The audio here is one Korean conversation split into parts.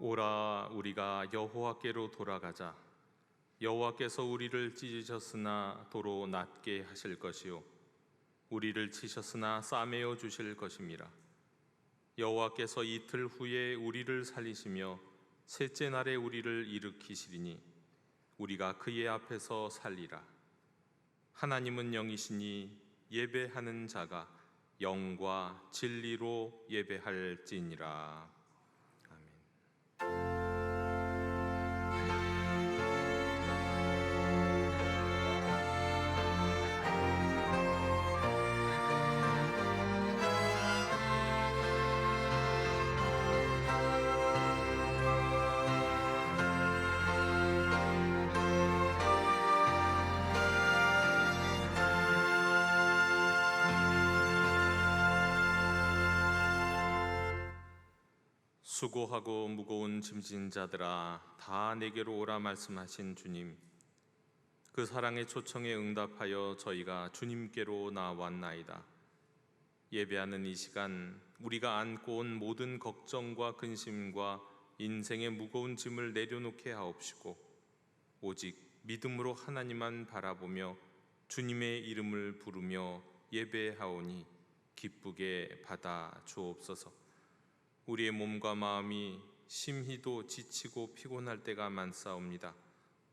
오라, 우리가 여호와께로 돌아가자. 여호와께서 우리를 찢으셨으나 도로 낫게 하실 것이요 우리를 치셨으나 싸매어 주실 것임이라. 여호와께서 이틀 후에 우리를 살리시며 셋째 날에 우리를 일으키시리니 우리가 그의 앞에서 살리라. 하나님은 영이시니 예배하는 자가 영과 진리로 예배할지니라. 아멘. 수고하고 무거운 짐진 자들아, 다 내게로 오라 말씀하신 주님, 그 사랑의 초청에 응답하여 저희가 주님께로 나왔나이다. 예배하는 이 시간 우리가 안고 온 모든 걱정과 근심과 인생의 무거운 짐을 내려놓게 하옵시고 오직 믿음으로 하나님만 바라보며 주님의 이름을 부르며 예배하오니 기쁘게 받아 주옵소서. 우리의 몸과 마음이 심히도 지치고 피곤할 때가 많사옵니다.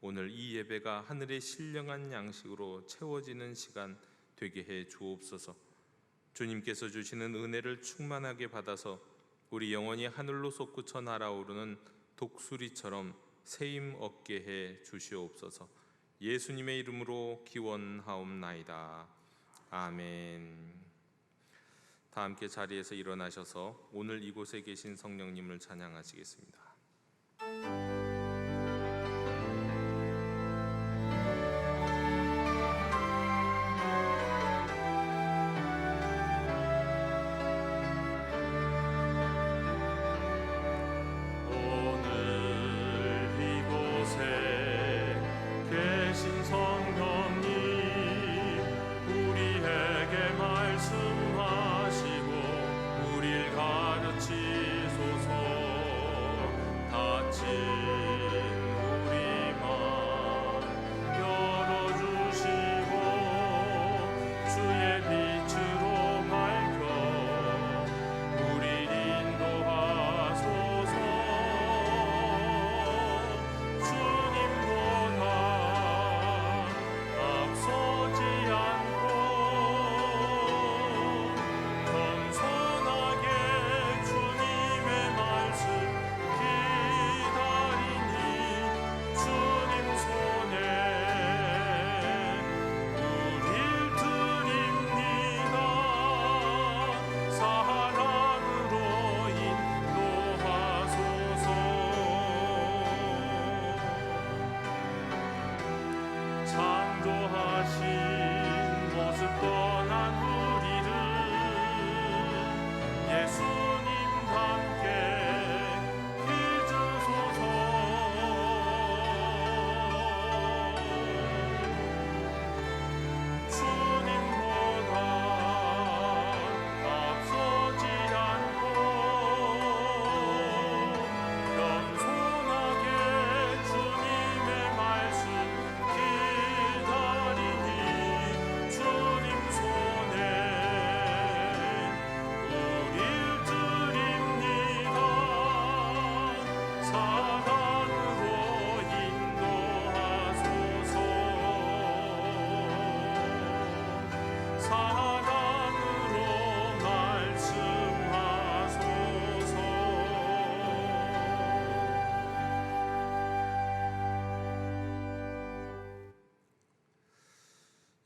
오늘 이 예배가 하늘의 신령한 양식으로 채워지는 시간 되게 해 주옵소서. 주님께서 주시는 은혜를 충만하게 받아서 우리 영혼이 하늘로 솟구쳐 날아오르는 독수리처럼 새힘 얻게 해 주시옵소서. 예수님의 이름으로 기원하옵나이다. 아멘. 다 함께 자리에서 일어나셔서 오늘 이곳에 계신 성령님을 찬양하시겠습니다.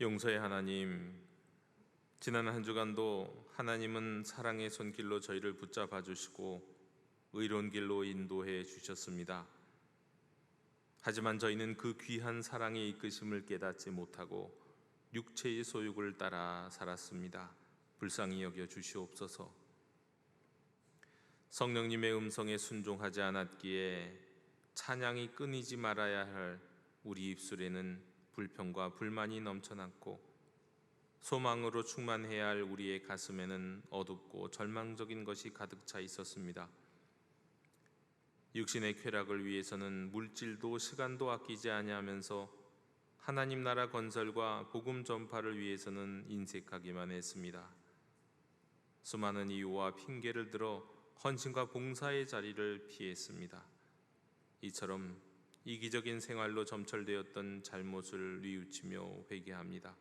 용서의 하나님, 지난 한 주간도 하나님은 사랑의 손길로 저희를 붙잡아 주시고 의로운 길로 인도해 주셨습니다. 하지만 저희는 그 귀한 사랑의 이끄심을 깨닫지 못하고 육체의 소욕을 따라 살았습니다. 불쌍히 여겨 주시옵소서. 성령님의 음성에 순종하지 않았기에 찬양이 끊이지 말아야 할 우리 입술에는 불평과 불만이 넘쳐났고 소망으로 충만해야 할 우리의 가슴에는 어둡고 절망적인 것이 가득 차 있었습니다. 육신의 쾌락을 위해서는 물질도 시간도 아끼지 아니하면서 하나님 나라 건설과 복음 전파를 위해서는 인색하기만 했습니다. 수많은 이유와 핑계를 들어 헌신과 봉사의 자리를 피했습니다. 이처럼 이기적인 생활로 점철되었던 잘못을 뉘우치며 회개합니다.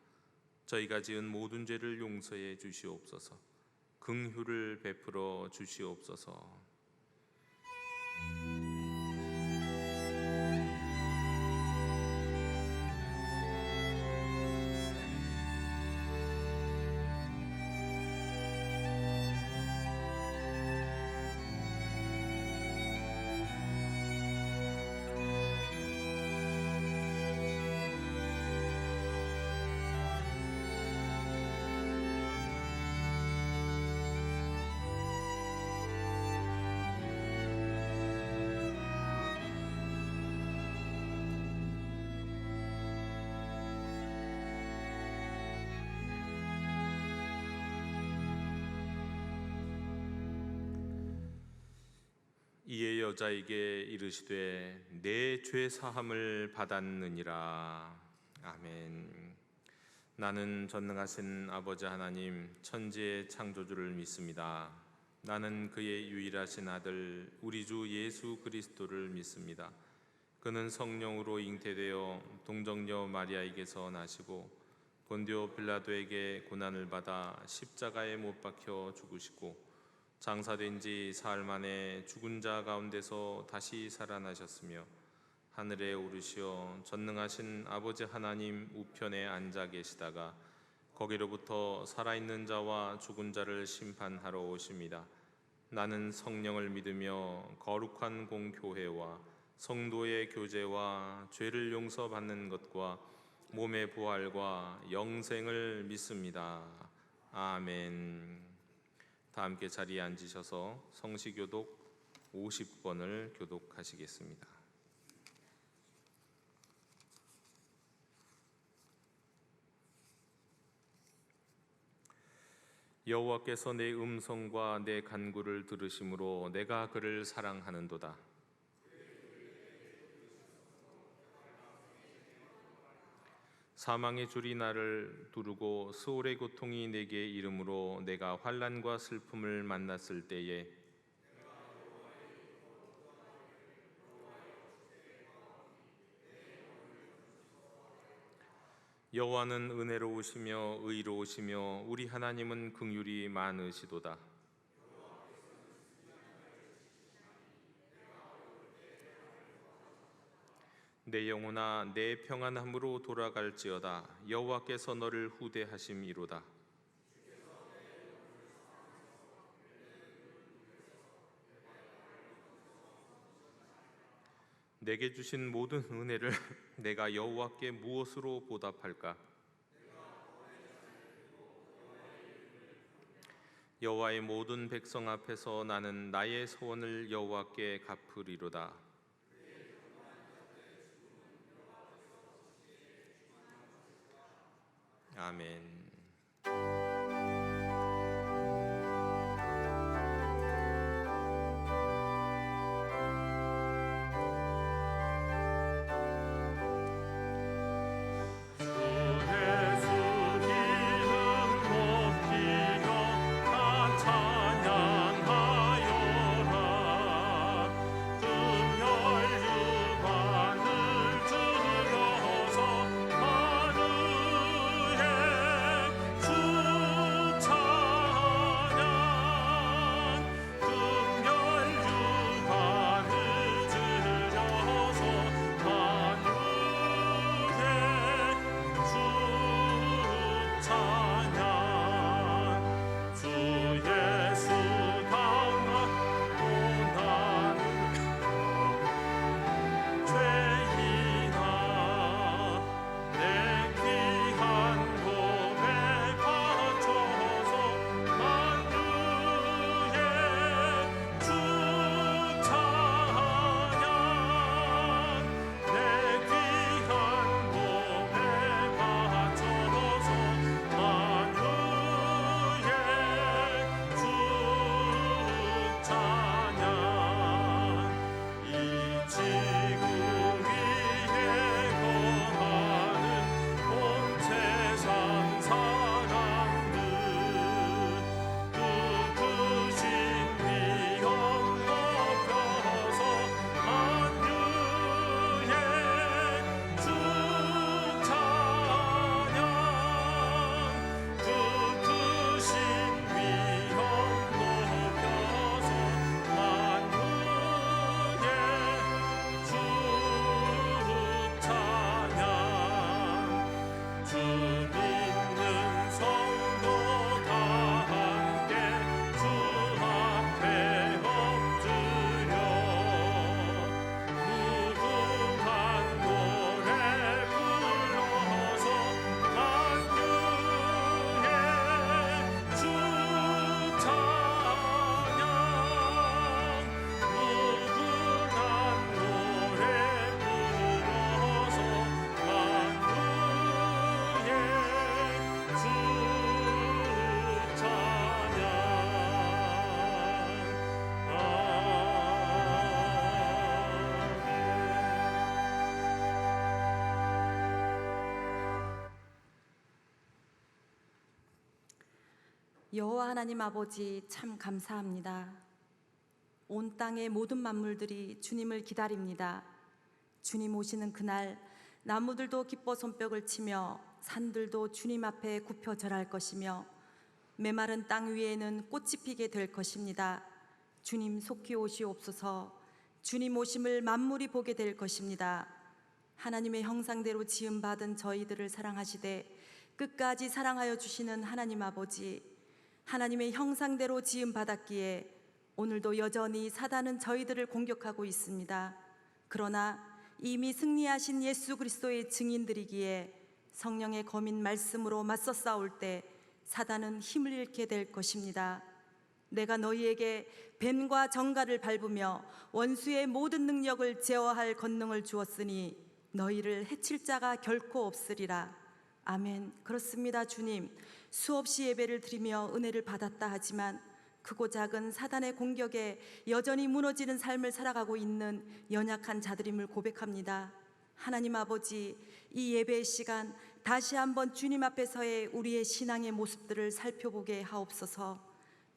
저희가 지은 모든 죄를 용서해 주시옵소서. 긍휼을 베풀어 주시옵소서. 이에 여자에게 이르시되 내 죄 사함을 받았느니라. 아멘. 나는 전능하신 아버지 하나님 천지의 창조주를 믿습니다. 나는 그의 유일하신 아들 우리 주 예수 그리스도를 믿습니다. 그는 성령으로 잉태되어 동정녀 마리아에게서 나시고 본디오 빌라도에게 고난을 받아 십자가에 못 박혀 죽으시고 장사된 지 사흘 만에 죽은 자 가운데서 다시 살아나셨으며 하늘에 오르시어 전능하신 아버지 하나님 우편에 앉아 계시다가 거기로부터 살아있는 자와 죽은 자를 심판하러 오십니다. 나는 성령을 믿으며 거룩한 공교회와 성도의 교제와 죄를 용서받는 것과 몸의 부활과 영생을 믿습니다. 아멘. 다 함께 자리에 앉으셔서 성시교독 50번을 교독하시겠습니다. 여호와께서 내 음성과 내 간구를 들으심으로 내가 그를 사랑하는도다. 사망의 줄이 나를 두르고 스올의 고통이 내게 이름으로 내가 환난과 슬픔을 만났을 때에 여호와는 은혜로우시며 의로우시며 우리 하나님은 긍휼이 많으시도다. 내 영혼아 내 평안함으로 돌아갈지어다. 여호와께서 너를 후대하심이로다. 내게 주신 모든 은혜를 내가 여호와께 무엇으로 보답할까? 여호와의 모든 백성 앞에서 나는 나의 소원을 여호와께 갚으리로다. 아멘. 여호와 하나님 아버지, 참 감사합니다. 온 땅의 모든 만물들이 주님을 기다립니다. 주님 오시는 그날 나무들도 기뻐 손뼉을 치며 산들도 주님 앞에 굽혀 절할 것이며 메마른 땅 위에는 꽃이 피게 될 것입니다. 주님 속히 오시옵소서. 주님 오심을 만물이 보게 될 것입니다. 하나님의 형상대로 지음받은 저희들을 사랑하시되 끝까지 사랑하여 주시는 하나님 아버지, 하나님의 형상대로 지음받았기에 오늘도 여전히 사단은 저희들을 공격하고 있습니다. 그러나 이미 승리하신 예수 그리스도의 증인들이기에 성령의 검인 말씀으로 맞서 싸울 때 사단은 힘을 잃게 될 것입니다. 내가 너희에게 뱀과 정갈을 밟으며 원수의 모든 능력을 제어할 권능을 주었으니 너희를 해칠 자가 결코 없으리라. 아멘. 그렇습니다. 주님, 수없이 예배를 드리며 은혜를 받았다 하지만 크고 작은 사단의 공격에 여전히 무너지는 삶을 살아가고 있는 연약한 자들임을 고백합니다. 하나님 아버지, 이 예배의 시간 다시 한번 주님 앞에서의 우리의 신앙의 모습들을 살펴보게 하옵소서.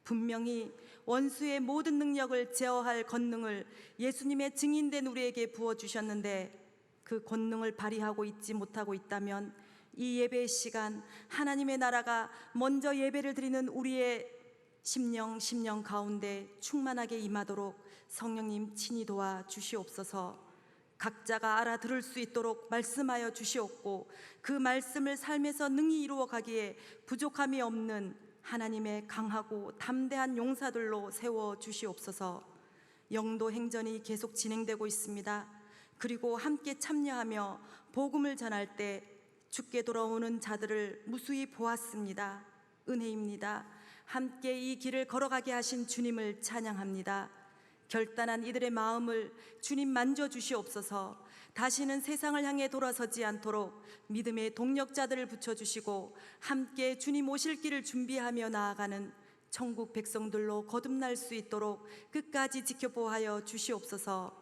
분명히 원수의 모든 능력을 제어할 권능을 예수님의 증인된 우리에게 부어주셨는데 그 권능을 발휘하고 있지 못하고 있다면 이 예배의 시간 하나님의 나라가 먼저 예배를 드리는 우리의 심령 가운데 충만하게 임하도록 성령님 친히 도와 주시옵소서. 각자가 알아들을 수 있도록 말씀하여 주시옵고 그 말씀을 삶에서 능히 이루어 가기에 부족함이 없는 하나님의 강하고 담대한 용사들로 세워 주시옵소서. 영도 행전이 계속 진행되고 있습니다. 그리고 함께 참여하며 복음을 전할 때 주께 돌아오는 자들을 무수히 보았습니다. 은혜입니다. 함께 이 길을 걸어가게 하신 주님을 찬양합니다. 결단한 이들의 마음을 주님 만져주시옵소서. 다시는 세상을 향해 돌아서지 않도록 믿음의 동력자들을 붙여주시고 함께 주님 오실 길을 준비하며 나아가는 천국 백성들로 거듭날 수 있도록 끝까지 지켜보하여 주시옵소서.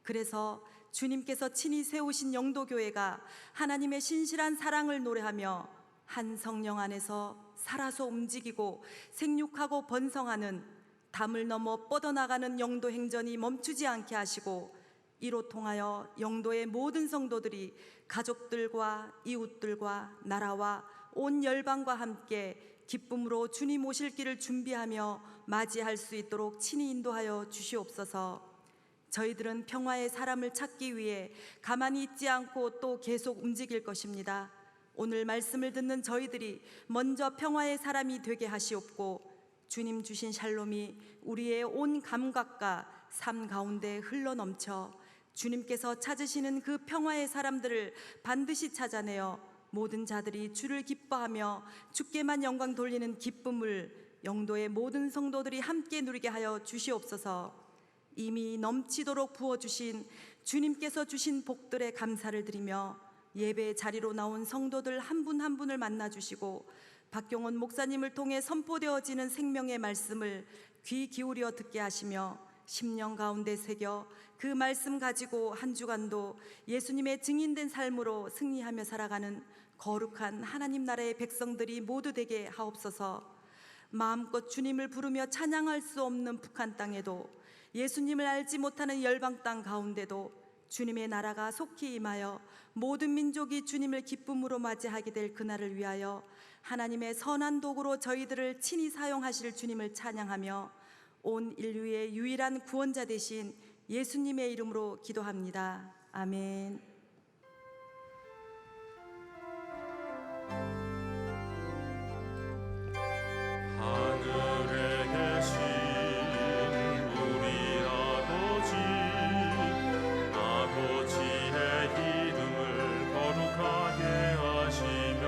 그래서 주님께서 친히 세우신 영도교회가 하나님의 신실한 사랑을 노래하며 한 성령 안에서 살아서 움직이고 생육하고 번성하는 담을 넘어 뻗어나가는 영도 행전이 멈추지 않게 하시고 이로 통하여 영도의 모든 성도들이 가족들과 이웃들과 나라와 온 열방과 함께 기쁨으로 주님 오실 길을 준비하며 맞이할 수 있도록 친히 인도하여 주시옵소서. 저희들은 평화의 사람을 찾기 위해 가만히 있지 않고 또 계속 움직일 것입니다. 오늘 말씀을 듣는 저희들이 먼저 평화의 사람이 되게 하시옵고 주님 주신 샬롬이 우리의 온 감각과 삶 가운데 흘러넘쳐 주님께서 찾으시는 그 평화의 사람들을 반드시 찾아내어 모든 자들이 주를 기뻐하며 주께만 영광 돌리는 기쁨을 영도의 모든 성도들이 함께 누리게 하여 주시옵소서. 이미 넘치도록 부어주신 주님께서 주신 복들에 감사를 드리며 예배 자리로 나온 성도들 한 분 한 분을 만나주시고 박경원 목사님을 통해 선포되어지는 생명의 말씀을 귀 기울여 듣게 하시며 심령 가운데 새겨 그 말씀 가지고 한 주간도 예수님의 증인된 삶으로 승리하며 살아가는 거룩한 하나님 나라의 백성들이 모두 되게 하옵소서. 마음껏 주님을 부르며 찬양할 수 없는 북한 땅에도 예수님을 알지 못하는 열방 땅 가운데도 주님의 나라가 속히 임하여 모든 민족이 주님을 기쁨으로 맞이하게 될 그날을 위하여 하나님의 선한 도구로 저희들을 친히 사용하실 주님을 찬양하며 온 인류의 유일한 구원자 되신 예수님의 이름으로 기도합니다. 아멘. 하늘에 계신 우리 아버지의 이름을 거룩하게 하시며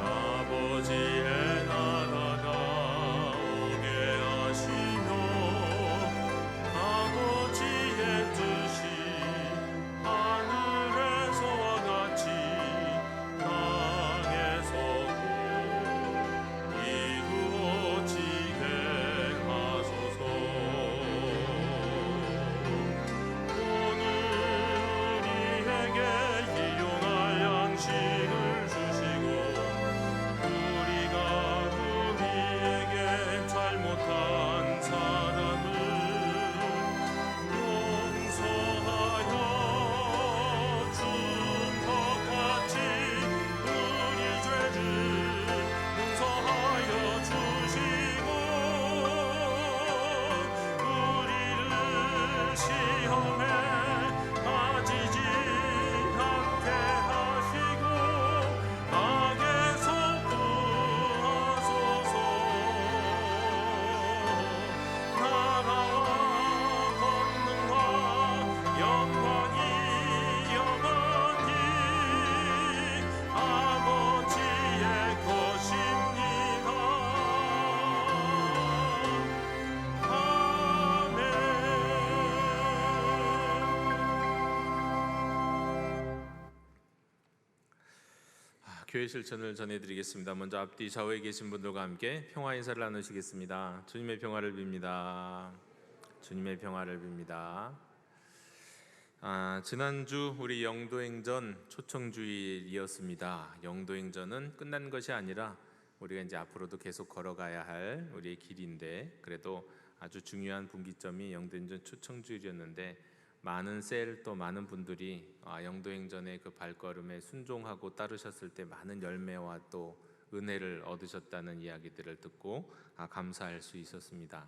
아버지의 나라가 오게 하시며 아버지의 뜻이 교회 실천을 전해드리겠습니다. 먼저 앞뒤 좌우에 계신 분들과 함께 평화 인사를 나누시겠습니다. 주님의 평화를 빕니다. 주님의 평화를 빕니다. 지난주 우리 영도행전 초청주일이었습니다. 영도행전은 끝난 것이 아니라 우리가 이제 앞으로도 계속 걸어가야 할 우리의 길인데, 그래도 아주 중요한 분기점이 영도행전 초청주일이었는데 많은 셀 또 많은 분들이 영도행전의 그 발걸음에 순종하고 따르셨을 때 많은 열매와 또 은혜를 얻으셨다는 이야기들을 듣고 감사할 수 있었습니다.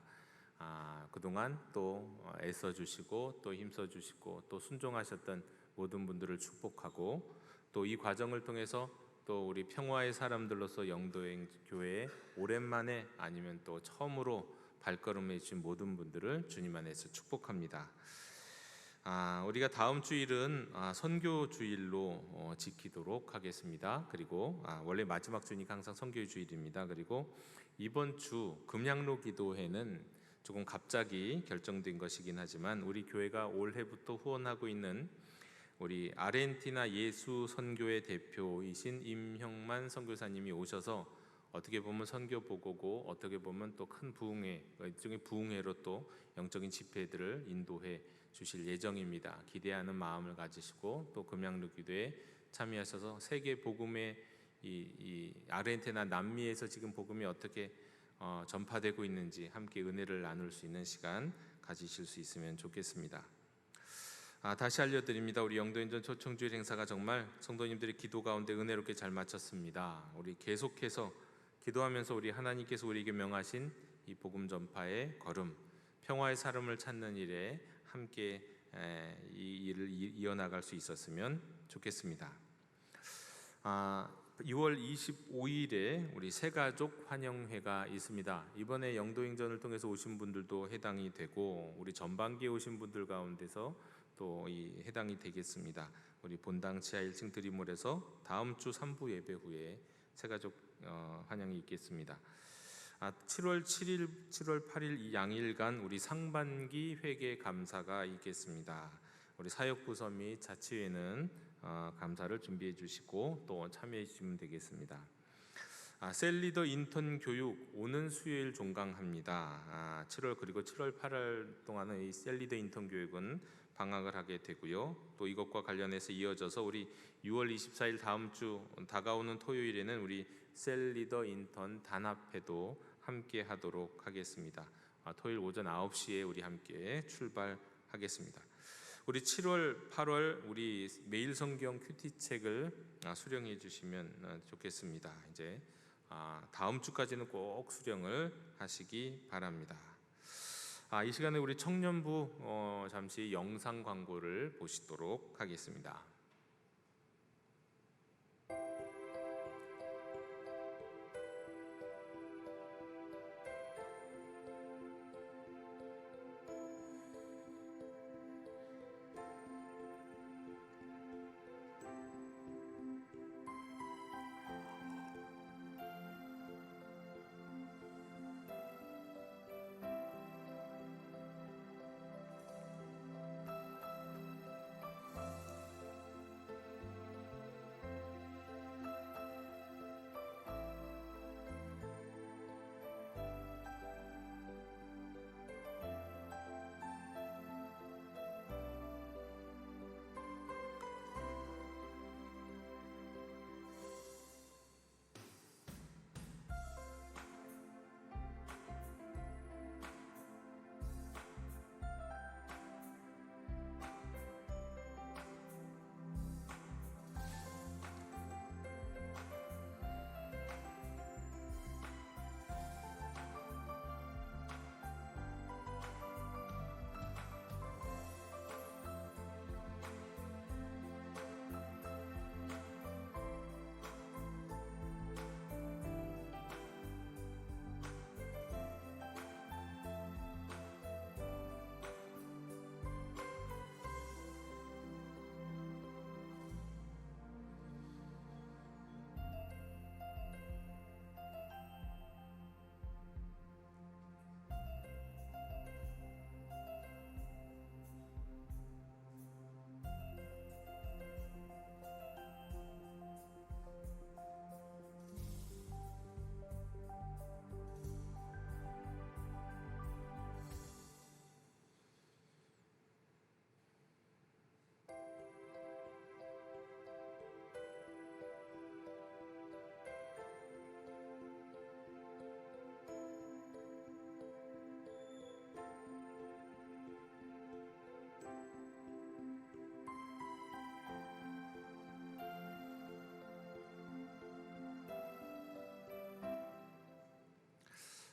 그동안 또 애써 주시고 또 힘써 주시고 또 순종하셨던 모든 분들을 축복하고, 또 이 과정을 통해서 또 우리 평화의 사람들로서 영도행 교회에 오랜만에 아니면 또 처음으로 발걸음해 주신 모든 분들을 주님 안에서 축복합니다. 우리가 다음 주일은 선교 주일로 지키도록 하겠습니다. 그리고 원래 마지막 주니까 항상 선교 주일입니다. 그리고 이번 주 금양로 기도회는 조금 갑자기 결정된 것이긴 하지만 우리 교회가 올해부터 후원하고 있는 우리 아르헨티나 예수 선교회 대표이신 임형만 선교사님이 오셔서 어떻게 보면 선교 보고고 어떻게 보면 또 큰 부흥회, 일종의 부흥회로 또 영적인 집회들을 인도해 주실 예정입니다. 기대하는 마음을 가지시고 또 금양로 기도에 참여하셔서 세계 복음의 이 아르헨티나 남미에서 지금 복음이 어떻게 전파되고 있는지 함께 은혜를 나눌 수 있는 시간 가지실 수 있으면 좋겠습니다. 다시 알려드립니다. 우리 영도행전 초청주일 행사가 정말 성도님들의 기도 가운데 은혜롭게 잘 마쳤습니다. 우리 계속해서 기도하면서 우리 하나님께서 우리에게 명하신 이 복음 전파의 걸음, 평화의 삶을 찾는 일에 함께 이 일을 이어나갈 수 있었으면 좋겠습니다. 6월 25일에 우리 새가족 환영회가 있습니다. 이번에 영도행전을 통해서 오신 분들도 해당이 되고 우리 전반기에 오신 분들 가운데서 또 이 해당이 되겠습니다. 우리 본당 지하 1층 드림홀에서 다음 주 3부 예배 후에 새가족 환영이 있겠습니다. 7월 7일, 7월 8일 이 양일간 우리 상반기 회계 감사가 있겠습니다. 우리 사역부서 및 자치회는 감사를 준비해 주시고 또 참여해 주시면 되겠습니다. 셀리더 인턴 교육 오는 수요일 종강합니다. 7월 그리고 7월 8월 동안은 이 셀리더 인턴 교육은 방학을 하게 되고요. 또 이것과 관련해서 이어져서 우리 6월 24일 다음 주 다가오는 토요일에는 우리 셀리더 인턴 단합회도 함께 하도록 하겠습니다. 토요일 오전 9시에 우리 함께 출발하겠습니다. 우리 7월, 8월 우리 매일 성경 큐티 책을 수령해 주시면 좋겠습니다. 이제 다음 주까지는 꼭 수령을 하시기 바랍니다. 이 시간에 우리 청년부 잠시 영상 광고를 보시도록 하겠습니다.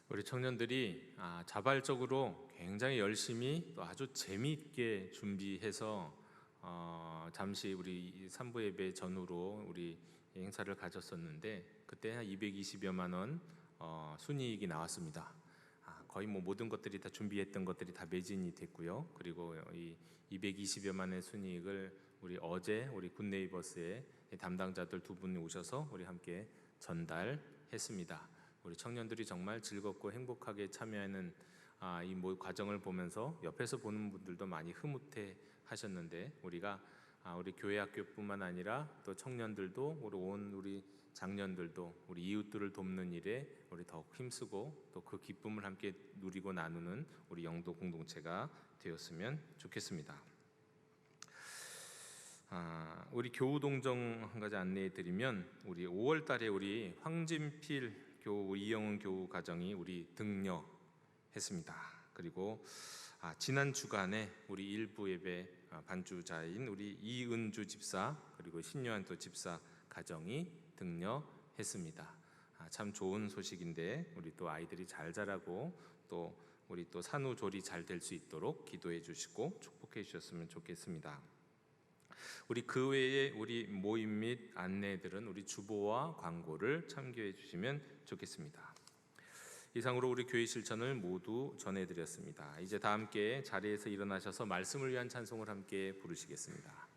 우리 청년들이 자발적으로 굉장히 열심히 또 아주 재미있게 준비해서 잠시 우리 3부 예배 전후로 우리 행사를 가졌었는데 그때 한 220여만 원 순이익이 나왔습니다. 거의 뭐 모든 것들이 다 준비했던 것들이 다 매진이 됐고요. 그리고 이 220여만 원의 순이익을 어제 우리 굿네이버스의 담당자들 두 분이 오셔서 우리 함께 전달했습니다. 우리 청년들이 정말 즐겁고 행복하게 참여하는 이 과정을 보면서 옆에서 보는 분들도 많이 흐뭇해 하셨는데 우리가 우리 교회 학교뿐만 아니라 또 청년들도 우리 장년들도 우리 이웃들을 돕는 일에 우리 더욱 힘쓰고 또 그 기쁨을 함께 누리고 나누는 우리 영도 공동체가 되었으면 좋겠습니다. 우리 교우 동정 한 가지 안내해 드리면 우리 5월 달에 우리 황진필 교우 이영은 교우 가정이 우리 등려했습니다. 그리고 지난 주간에 우리 일부 예배 반주자인 우리 이은주 집사 그리고 신요한 또 집사 가정이 등려했습니다. 참 좋은 소식인데 우리 또 아이들이 잘 자라고 또 우리 또 산후조리 잘 될 수 있도록 기도해 주시고 축복해 주셨으면 좋겠습니다. 우리 그 외에 우리 모임 및 안내들은 우리 주보와 광고를 참고해 주시면 좋겠습니다. 이상으로 우리 교회 실천을 모두 전해드렸습니다. 이제 다 함께 자리에서 일어나셔서 말씀을 위한 찬송을 함께 부르시겠습니다.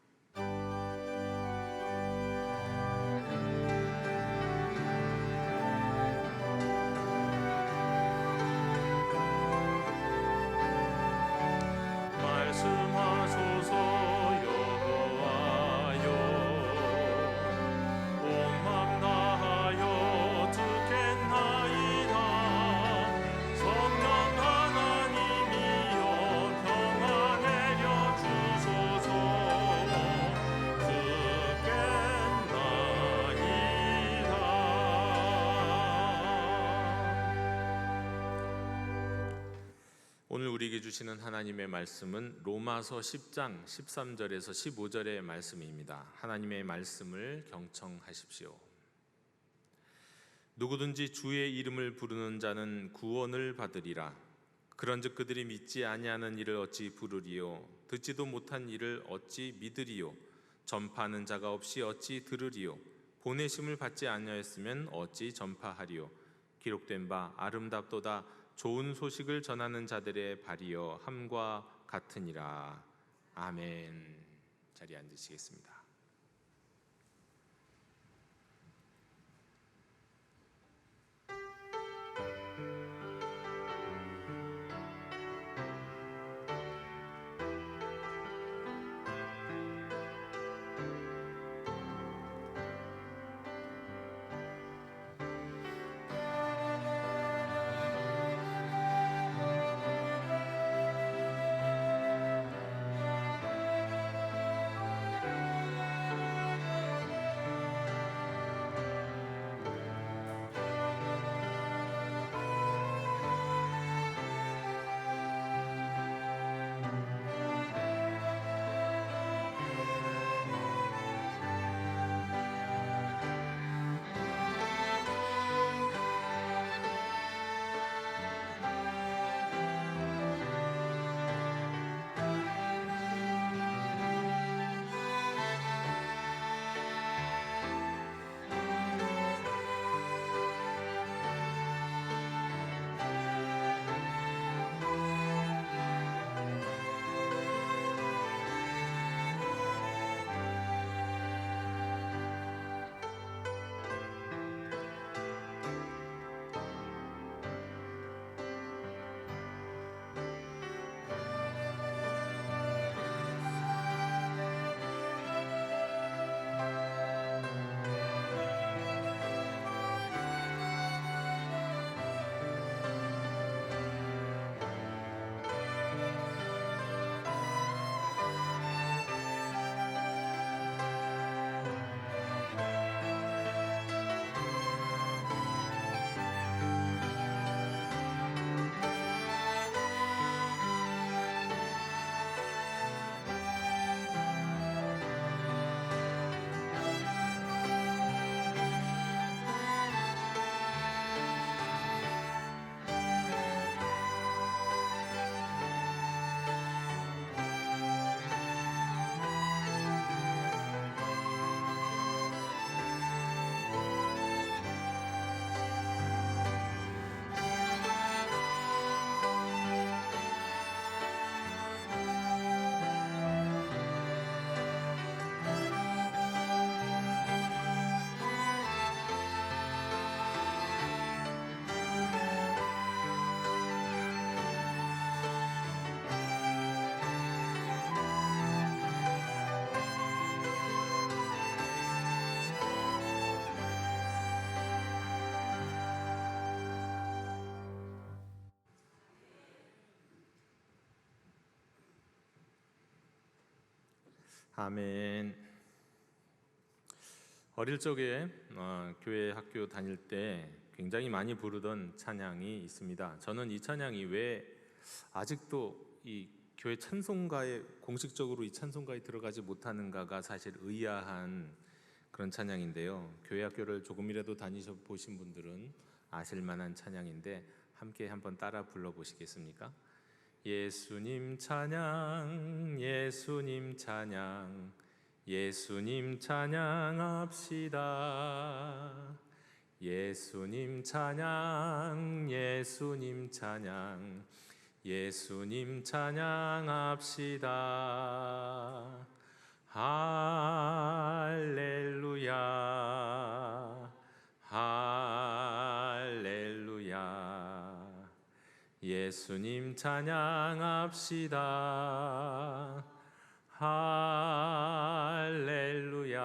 오늘 우리에게 주시는 하나님의 말씀은 로마서 10장 13절에서 15절의 말씀입니다. 하나님의 말씀을 경청하십시오. 누구든지 주의 이름을 부르는 자는 구원을 받으리라. 그런즉 그들이 믿지 아니하는 이를 어찌 부르리요? 듣지도 못한 이를 어찌 믿으리요? 전파하는 자가 없이 어찌 들으리요? 보내심을 받지 아니하였으면 어찌 전파하리요? 기록된 바 아름답도다 좋은 소식을 전하는 자들의 발이여 함과 같으니라. 아멘. 자리에 앉으시겠습니다. 아멘. 어릴 적에 교회 학교 다닐 때 굉장히 많이 부르던 찬양이 있습니다. 저는 이 찬양이 왜 아직도 이 교회 찬송가에 공식적으로 이 찬송가에 들어가지 못하는가가 사실 의아한 그런 찬양인데요. 교회 학교를 조금이라도 다니셔 보신 분들은 아실 만한 찬양인데 함께 한번 따라 불러 보시겠습니까? 예수님 찬양, 예수님 찬양, 예수님 찬양합시다. 예수님 찬양, 예수님 찬양, 예수님 찬양합시다. 할렐루야, 할렐루야. 예수님 찬양합시다. 할렐루야,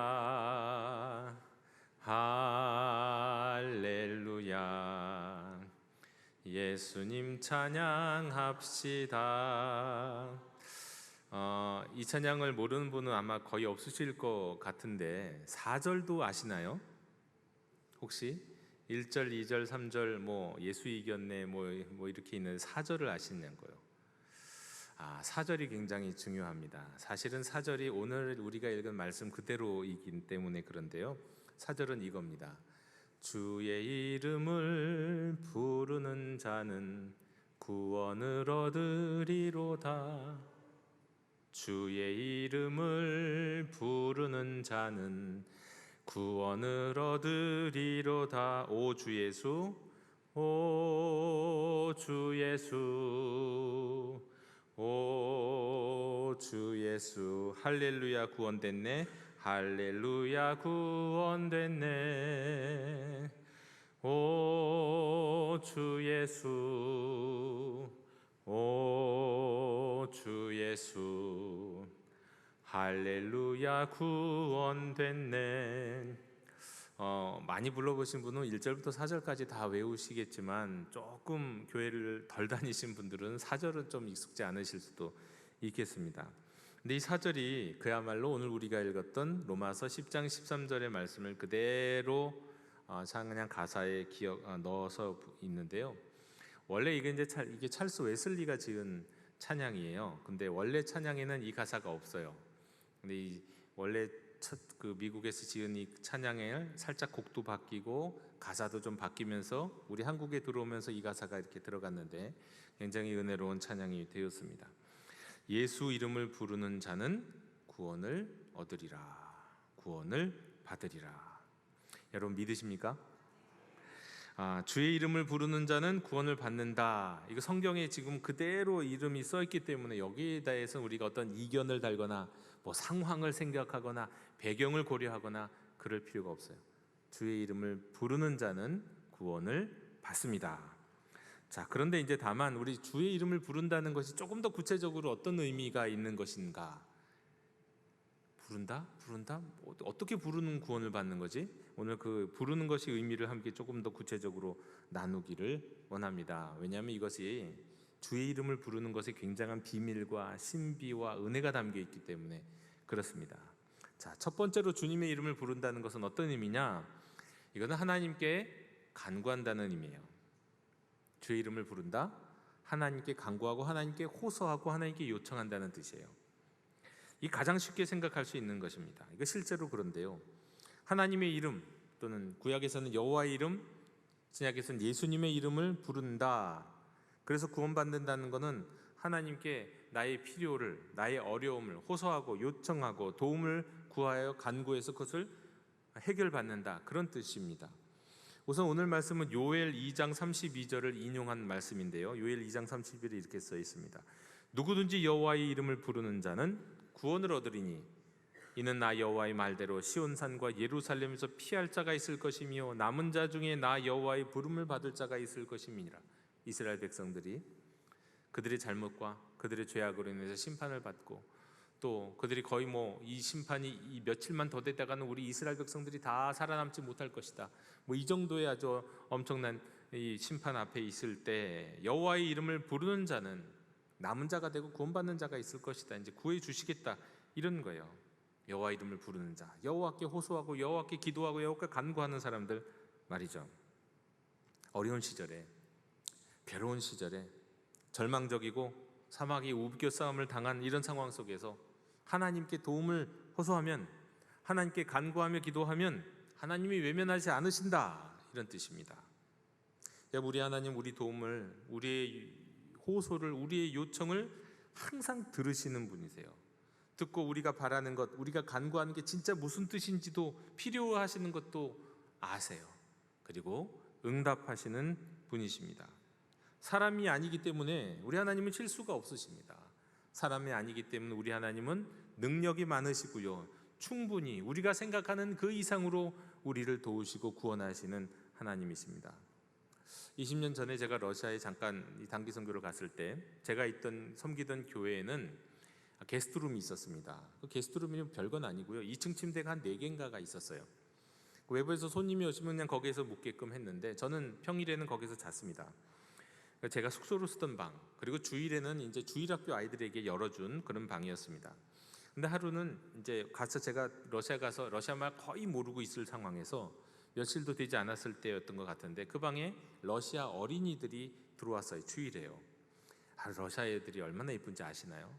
할렐루야. 예수님 찬양합시다. 이 찬양을 모르는 분은 아마 거의 없으실 것 같은데 4절도 아시나요? 혹시 1절, 2절, 3절 뭐 예수 이겼네 뭐 이렇게 있는 4절을 아시는 거예요. 4절이 굉장히 중요합니다. 사실은 4절이 오늘 우리가 읽은 말씀 그대로이기 때문에 그런데요. 4절은 이겁니다. 주의 이름을 부르는 자는 구원을 얻으리로다. 주의 이름을 부르는 자는 구원을 얻으리로다. 오 주 예수, 오 주 예수, 오 주 예수. 할렐루야 구원됐네, 할렐루야 구원됐네. 오 주 예수, 오 주 예수. 할렐루야 구원됐네. 많이 불러보신 분은 1절부터 4절까지 다 외우시겠지만 조금 교회를 덜 다니신 분들은 4절은 좀 익숙지 않으실 수도 있겠습니다. 근데 이 4절이 그야말로 오늘 우리가 읽었던 로마서 10장 13절의 말씀을 그대로 찬양 가사에 넣어서 있는데요. 원래 이게 찰스 웨슬리가 지은 찬양이에요. 근데 원래 찬양에는 이 가사가 없어요. 근데 원래 그 미국에서 지은 이 찬양을 살짝 곡도 바뀌고 가사도 좀 바뀌면서 우리 한국에 들어오면서 이 가사가 이렇게 들어갔는데 굉장히 은혜로운 찬양이 되었습니다. 예수 이름을 부르는 자는 구원을 얻으리라, 구원을 받으리라. 여러분 믿으십니까? 주의 이름을 부르는 자는 구원을 받는다. 이거 성경에 지금 그대로 이름이 써 있기 때문에 여기에 대해서 우리가 어떤 이견을 달거나 뭐 상황을 생각하거나 배경을 고려하거나 그럴 필요가 없어요. 주의 이름을 부르는 자는 구원을 받습니다. 자, 그런데 이제 다만 우리 주의 이름을 부른다는 것이 조금 더 구체적으로 어떤 의미가 있는 것인가? 부른다? 어떻게 부르는 구원을 받는 거지? 오늘 그 부르는 것이 의미를 함께 조금 더 구체적으로 나누기를 원합니다. 왜냐하면 이것이 주의 이름을 부르는 것에 굉장한 비밀과 신비와 은혜가 담겨 있기 때문에 그렇습니다. 자, 첫 번째로 주님의 이름을 부른다는 것은 어떤 의미냐? 이거는 하나님께 간구한다는 의미예요. 주의 이름을 부른다, 하나님께 간구하고 하나님께 호소하고 하나님께 요청한다는 뜻이에요. 이 가장 쉽게 생각할 수 있는 것입니다. 이거 실제로 그런데요. 하나님의 이름 또는 구약에서는 여호와의 이름, 신약에서는 예수님의 이름을 부른다. 그래서 구원받는다는 것은 하나님께 나의 필요를, 나의 어려움을 호소하고 요청하고 도움을 구하여 간구해서 그것을 해결받는다. 그런 뜻입니다. 우선 오늘 말씀은 요엘 2장 32절을 인용한 말씀인데요. 요엘 2장 32절에 이렇게 써 있습니다. 누구든지 여호와의 이름을 부르는 자는 구원을 얻으리니 이는 나 여호와의 말대로 시온산과 예루살렘에서 피할 자가 있을 것이며 남은 자 중에 나 여호와의 부름을 받을 자가 있을 것임이니라. 이스라엘 백성들이 그들의 잘못과 그들의 죄악으로 인해서 심판을 받고 또 그들이 거의 이 심판이 이 며칠만 더 되다가는 우리 이스라엘 백성들이 다 살아남지 못할 것이다. 이 정도의 아주 엄청난 이 심판 앞에 있을 때 여호와의 이름을 부르는 자는 남은 자가 되고 구원받는 자가 있을 것이다. 이제 구해 주시겠다 이런 거예요. 여호와 이름을 부르는 자, 여호와께 호소하고 여호와께 기도하고 여호와께 간구하는 사람들 말이죠. 어려운 시절에, 괴로운 시절에, 절망적이고 사막이 우겨 싸움을 당한 이런 상황 속에서 하나님께 도움을 호소하면, 하나님께 간구하며 기도하면 하나님이 외면하지 않으신다, 이런 뜻입니다. 우리 하나님, 우리 도움을, 우리의 호소를, 우리의 요청을 항상 들으시는 분이세요. 듣고 우리가 바라는 것, 우리가 간구하는 게 진짜 무슨 뜻인지도, 필요하시는 것도 아세요. 그리고 응답하시는 분이십니다. 사람이 아니기 때문에 우리 하나님은 실수가 없으십니다. 사람이 아니기 때문에 우리 하나님은 능력이 많으시고요, 충분히 우리가 생각하는 그 이상으로 우리를 도우시고 구원하시는 하나님이십니다. 20년 전에 제가 러시아에 잠깐 단기 선교를 갔을 때 제가 섬기던 교회에는 게스트룸이 있었습니다. 그 게스트룸이 별건 아니고요, 2층 침대가 한 4개인가가 있었어요. 외부에서 손님이 오시면 그냥 거기에서 묵게끔 했는데 저는 평일에는 거기서 잤습니다. 제가 숙소로 쓰던 방, 그리고 주일에는 이제 주일학교 아이들에게 열어준 그런 방이었습니다. 근데 하루는 이제 제가 러시아 가서 러시아말 거의 모르고 있을 상황에서 며칠도 되지 않았을 때였던 것 같은데, 그 방에 러시아 어린이들이 들어왔어요. 주일에요. 러시아 애들이 얼마나 예쁜지 아시나요?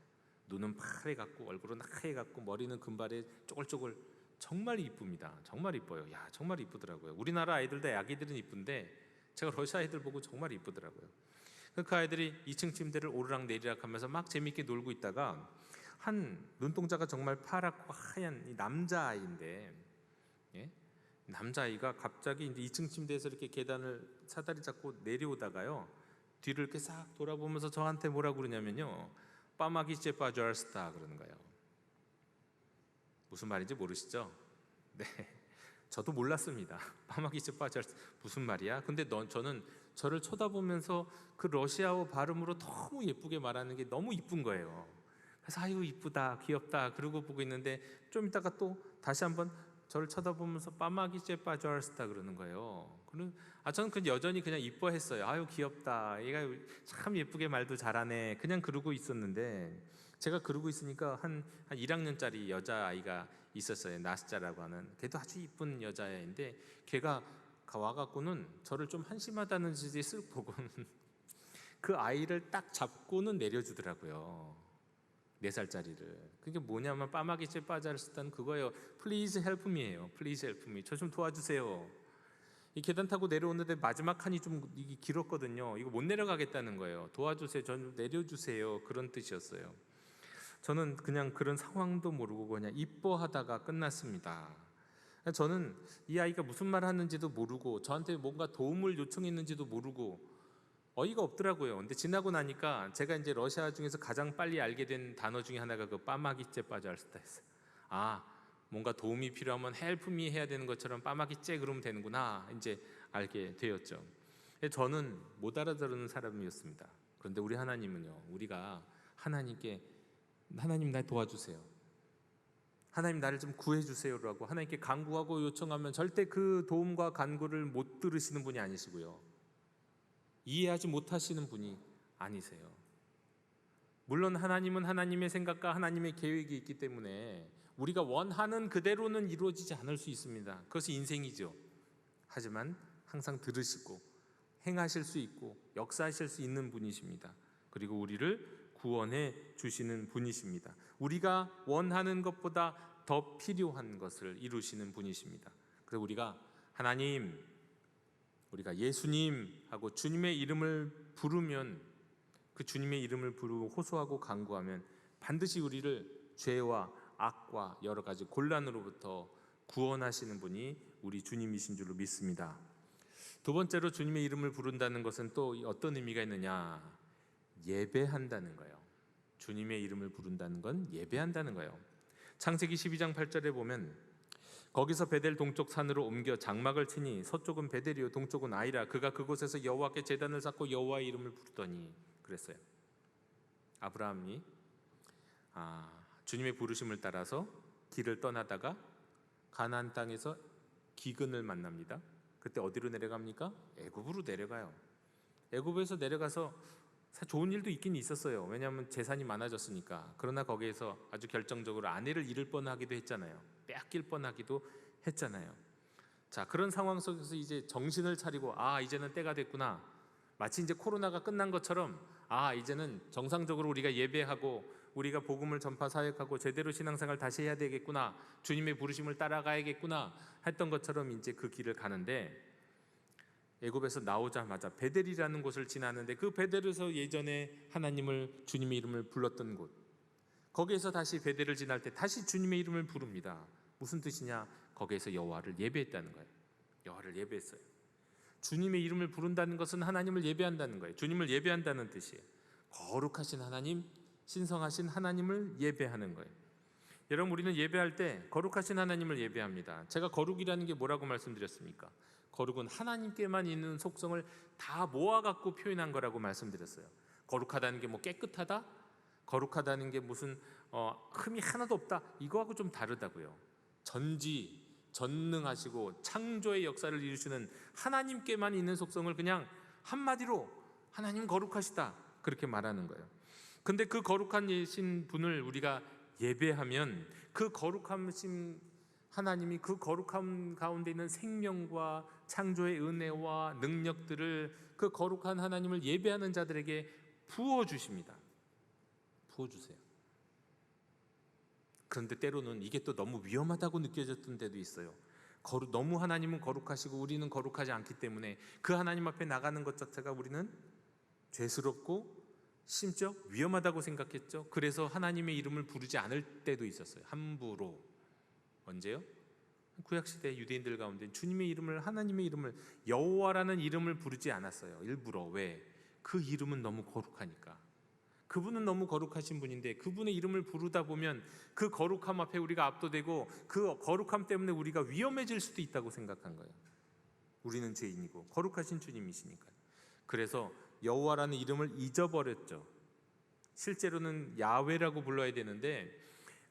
눈은 파래갖고 얼굴은 하얘갖고 머리는 금발에 쪼글쪼글, 정말 이쁩니다. 정말 이뻐요. 정말 이쁘더라고요. 우리나라 아이들도 아기들은 이쁜데 제가 러시아 아이들 보고 정말 이쁘더라고요. 그 아이들이 2층 침대를 오르락 내리락 하면서 막 재밌게 놀고 있다가 한 눈동자가 정말 파랗고 하얀 이 남자아이인데, 남자아이가 갑자기 이제 2층 침대에서 이렇게 계단을 사다리 잡고 내려오다가요, 뒤를 이렇게 싹 돌아보면서 저한테 뭐라고 그러냐면요, 빠마기째 빠져스타 그러는 거예요. 무슨 말인지 모르시죠? 네, 저도 몰랐습니다. 빠마기째 빠져스타 무슨 말이야? 근데 저는 저를 쳐다보면서 그 러시아어 발음으로 너무 예쁘게 말하는 게 너무 이쁜 거예요. 그래서 아유 이쁘다, 귀엽다 그러고 보고 있는데 좀 이따가 또 다시 한번 저를 쳐다보면서 빠마기째 빠져스타 그러는 거예요. 저는 여전히 그냥 이뻐했어요. 아유 귀엽다, 얘가 참 예쁘게 말도 잘하네, 그냥 그러고 있었는데, 제가 그러고 있으니까 한 1학년짜리 여자아이가 있었어요. 나스자라고 하는, 걔도 아주 이쁜 여자애인데 걔가 와갖고는 저를 좀 한심하다는 듯이 쓱 보고는 그 아이를 딱 잡고는 내려주더라고요. 4살짜리를. 그게 뭐냐면 빠마기째 빠져스타는 그거예요. Please help me예요. Please help me. 저 좀 도와주세요. 이 계단 타고 내려오는데 마지막 칸이 좀 길었거든요. 이거 못 내려가겠다는 거예요. 도와주세요. 저 좀 내려주세요. 그런 뜻이었어요. 저는 그냥 그런 상황도 모르고 그냥 이뻐하다가 끝났습니다. 저는 이 아이가 무슨 말 하는지도 모르고 저한테 뭔가 도움을 요청했는지도 모르고 어이가 없더라고요. 근데 지나고 나니까 제가 이제 러시아 중에서 가장 빨리 알게 된 단어 중에 하나가 그 빠마기째 빠져스타였어요. 뭔가 도움이 필요하면 help me 해야 되는 것처럼 빠마기째 그러면 되는구나, 이제 알게 되었죠. 저는 못 알아들은 사람이었습니다. 그런데 우리 하나님은요, 우리가 하나님께 하나님 날 도와주세요, 하나님 나를 좀 구해주세요라고 하나님께 간구하고 요청하면 절대 그 도움과 간구를 못 들으시는 분이 아니시고요, 이해하지 못하시는 분이 아니세요. 물론 하나님은 하나님의 생각과 하나님의 계획이 있기 때문에 우리가 원하는 그대로는 이루어지지 않을 수 있습니다. 그것이 인생이죠. 하지만 항상 들으시고 행하실 수 있고 역사하실 수 있는 분이십니다. 그리고 우리를 구원해 주시는 분이십니다. 우리가 원하는 것보다 더 필요한 것을 이루시는 분이십니다. 그래서 우리가 하나님, 우리가 예수님 하고 주님의 이름을 부르면, 그 주님의 이름을 부르고 호소하고 간구하면 반드시 우리를 죄와 악과 여러 가지 곤란으로부터 구원하시는 분이 우리 주님이신 줄로 믿습니다. 두 번째로 주님의 이름을 부른다는 것은 또 어떤 의미가 있느냐? 예배한다는 거예요. 주님의 이름을 부른다는 건 예배한다는 거예요. 창세기 12장 8절에 보면 거기서 베델 동쪽 산으로 옮겨 장막을 치니 서쪽은 베델이요 동쪽은 아이라, 그가 그곳에서 여호와께 제단을 쌓고 여호와의 이름을 부르더니, 그랬어요. 아브라함이 주님의 부르심을 따라서 길을 떠나다가 가나안 땅에서 기근을 만납니다. 그때 어디로 내려갑니까? 애굽으로 내려가요. 애굽에서 내려가서 좋은 일도 있긴 있었어요. 왜냐하면 재산이 많아졌으니까. 그러나 거기에서 아주 결정적으로 아내를 잃을 뻔하기도 했잖아요. 빼앗길 뻔하기도 했잖아요. 자, 그런 상황 속에서 이제 정신을 차리고 이제는 때가 됐구나. 마치 이제 코로나가 끝난 것처럼 이제는 정상적으로 우리가 예배하고 우리가 복음을 전파 사역하고 제대로 신앙생활 다시 해야 되겠구나. 주님의 부르심을 따라가야겠구나 했던 것처럼 이제 그 길을 가는데, 애굽에서 나오자마자 베델이라는 곳을 지나는데, 그 베델에서 예전에 하나님을, 주님의 이름을 불렀던 곳, 거기에서 다시 베델을 지날 때 다시 주님의 이름을 부릅니다. 무슨 뜻이냐? 거기에서 여호와를 예배했다는 거예요. 여호와를 예배했어요. 주님의 이름을 부른다는 것은 하나님을 예배한다는 거예요. 주님을 예배한다는 뜻이에요. 거룩하신 하나님, 신성하신 하나님을 예배하는 거예요. 여러분, 우리는 예배할 때 거룩하신 하나님을 예배합니다. 제가 거룩이라는 게 뭐라고 말씀드렸습니까? 거룩은 하나님께만 있는 속성을 다 모아갖고 표현한 거라고 말씀드렸어요. 거룩하다는 게 뭐 깨끗하다? 거룩하다는 게 무슨 흠이 하나도 없다? 이거하고 좀 다르다고요. 전능하시고 창조의 역사를 이루시는 하나님께만 있는 속성을 그냥 한마디로 하나님 거룩하시다 그렇게 말하는 거예요. 근데 그 거룩하신 분을 우리가 예배하면 그 거룩하신 하나님이 그 거룩함 가운데 있는 생명과 창조의 은혜와 능력들을 그 거룩한 하나님을 예배하는 자들에게 부어주십니다. 부어주세요. 그런데 때로는 이게 또 너무 위험하다고 느껴졌던 때도 있어요. 너무 하나님은 거룩하시고 우리는 거룩하지 않기 때문에 그 하나님 앞에 나가는 것 자체가 우리는 죄스럽고 심지어 위험하다고 생각했죠. 그래서 하나님의 이름을 부르지 않을 때도 있었어요. 함부로. 언제요? 구약시대 유대인들 가운데 주님의 이름을, 하나님의 이름을, 여호와라는 이름을 부르지 않았어요. 일부러. 왜? 그 이름은 너무 거룩하니까. 그분은 너무 거룩하신 분인데 그분의 이름을 부르다 보면 그 거룩함 앞에 우리가 압도되고 그 거룩함 때문에 우리가 위험해질 수도 있다고 생각한 거예요. 우리는 죄인이고 거룩하신 주님이시니까요. 그래서 여호와라는 이름을 잊어버렸죠. 실제로는 야훼라고 불러야 되는데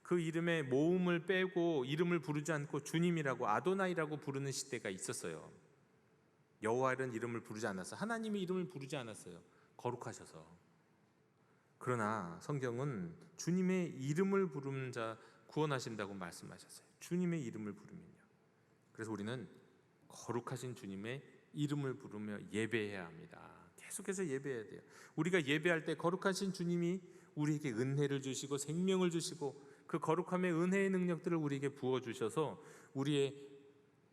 그 이름의 모음을 빼고 이름을 부르지 않고 주님이라고, 아도나이라고 부르는 시대가 있었어요. 여호와라는 이름을 부르지 않았어요. 하나님의 이름을 부르지 않았어요. 거룩하셔서. 그러나 성경은 주님의 이름을 부르는 자 구원하신다고 말씀하셨어요. 주님의 이름을 부르면요. 그래서 우리는 거룩하신 주님의 이름을 부르며 예배해야 합니다. 계속해서 예배해야 돼요. 우리가 예배할 때 거룩하신 주님이 우리에게 은혜를 주시고 생명을 주시고 그 거룩함의 은혜의 능력들을 우리에게 부어주셔서 우리의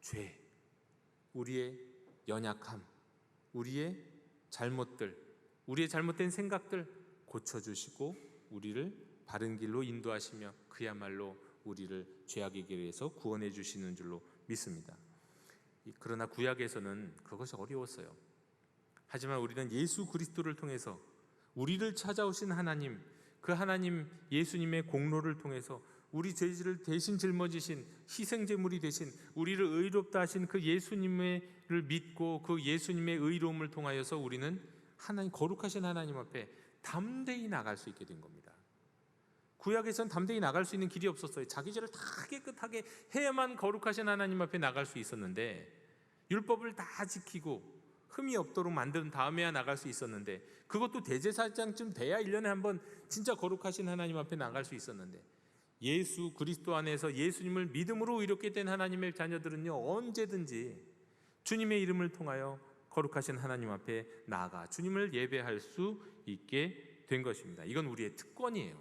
죄, 우리의 연약함, 우리의 잘못들, 우리의 잘못된 생각들 고쳐주시고 우리를 바른 길로 인도하시며 그야말로 우리를 죄악의 길에서 구원해 주시는 줄로 믿습니다. 그러나 구약에서는 그것이 어려웠어요. 하지만 우리는 예수 그리스도를 통해서 우리를 찾아오신 하나님, 그 하나님 예수님의 공로를 통해서 우리 죄를 대신 짊어지신 희생제물이 되신 우리를 의롭다 하신 그 예수님을 믿고 그 예수님의 의로움을 통하여서 우리는 하나님, 거룩하신 하나님 앞에 담대히 나갈 수 있게 된 겁니다. 구약에선 담대히 나갈 수 있는 길이 없었어요. 자기 죄를 다 깨끗하게 해야만 거룩하신 하나님 앞에 나갈 수 있었는데, 율법을 다 지키고 흠이 없도록 만든 다음에야 나갈 수 있었는데, 그것도 대제사장쯤 돼야 1년에 한 번 진짜 거룩하신 하나님 앞에 나갈 수 있었는데, 예수 그리스도 안에서 예수님을 믿음으로 의롭게 된 하나님의 자녀들은요, 언제든지 주님의 이름을 통하여 거룩하신 하나님 앞에 나아가 주님을 예배할 수 있게 된 것입니다. 이건 우리의 특권이에요.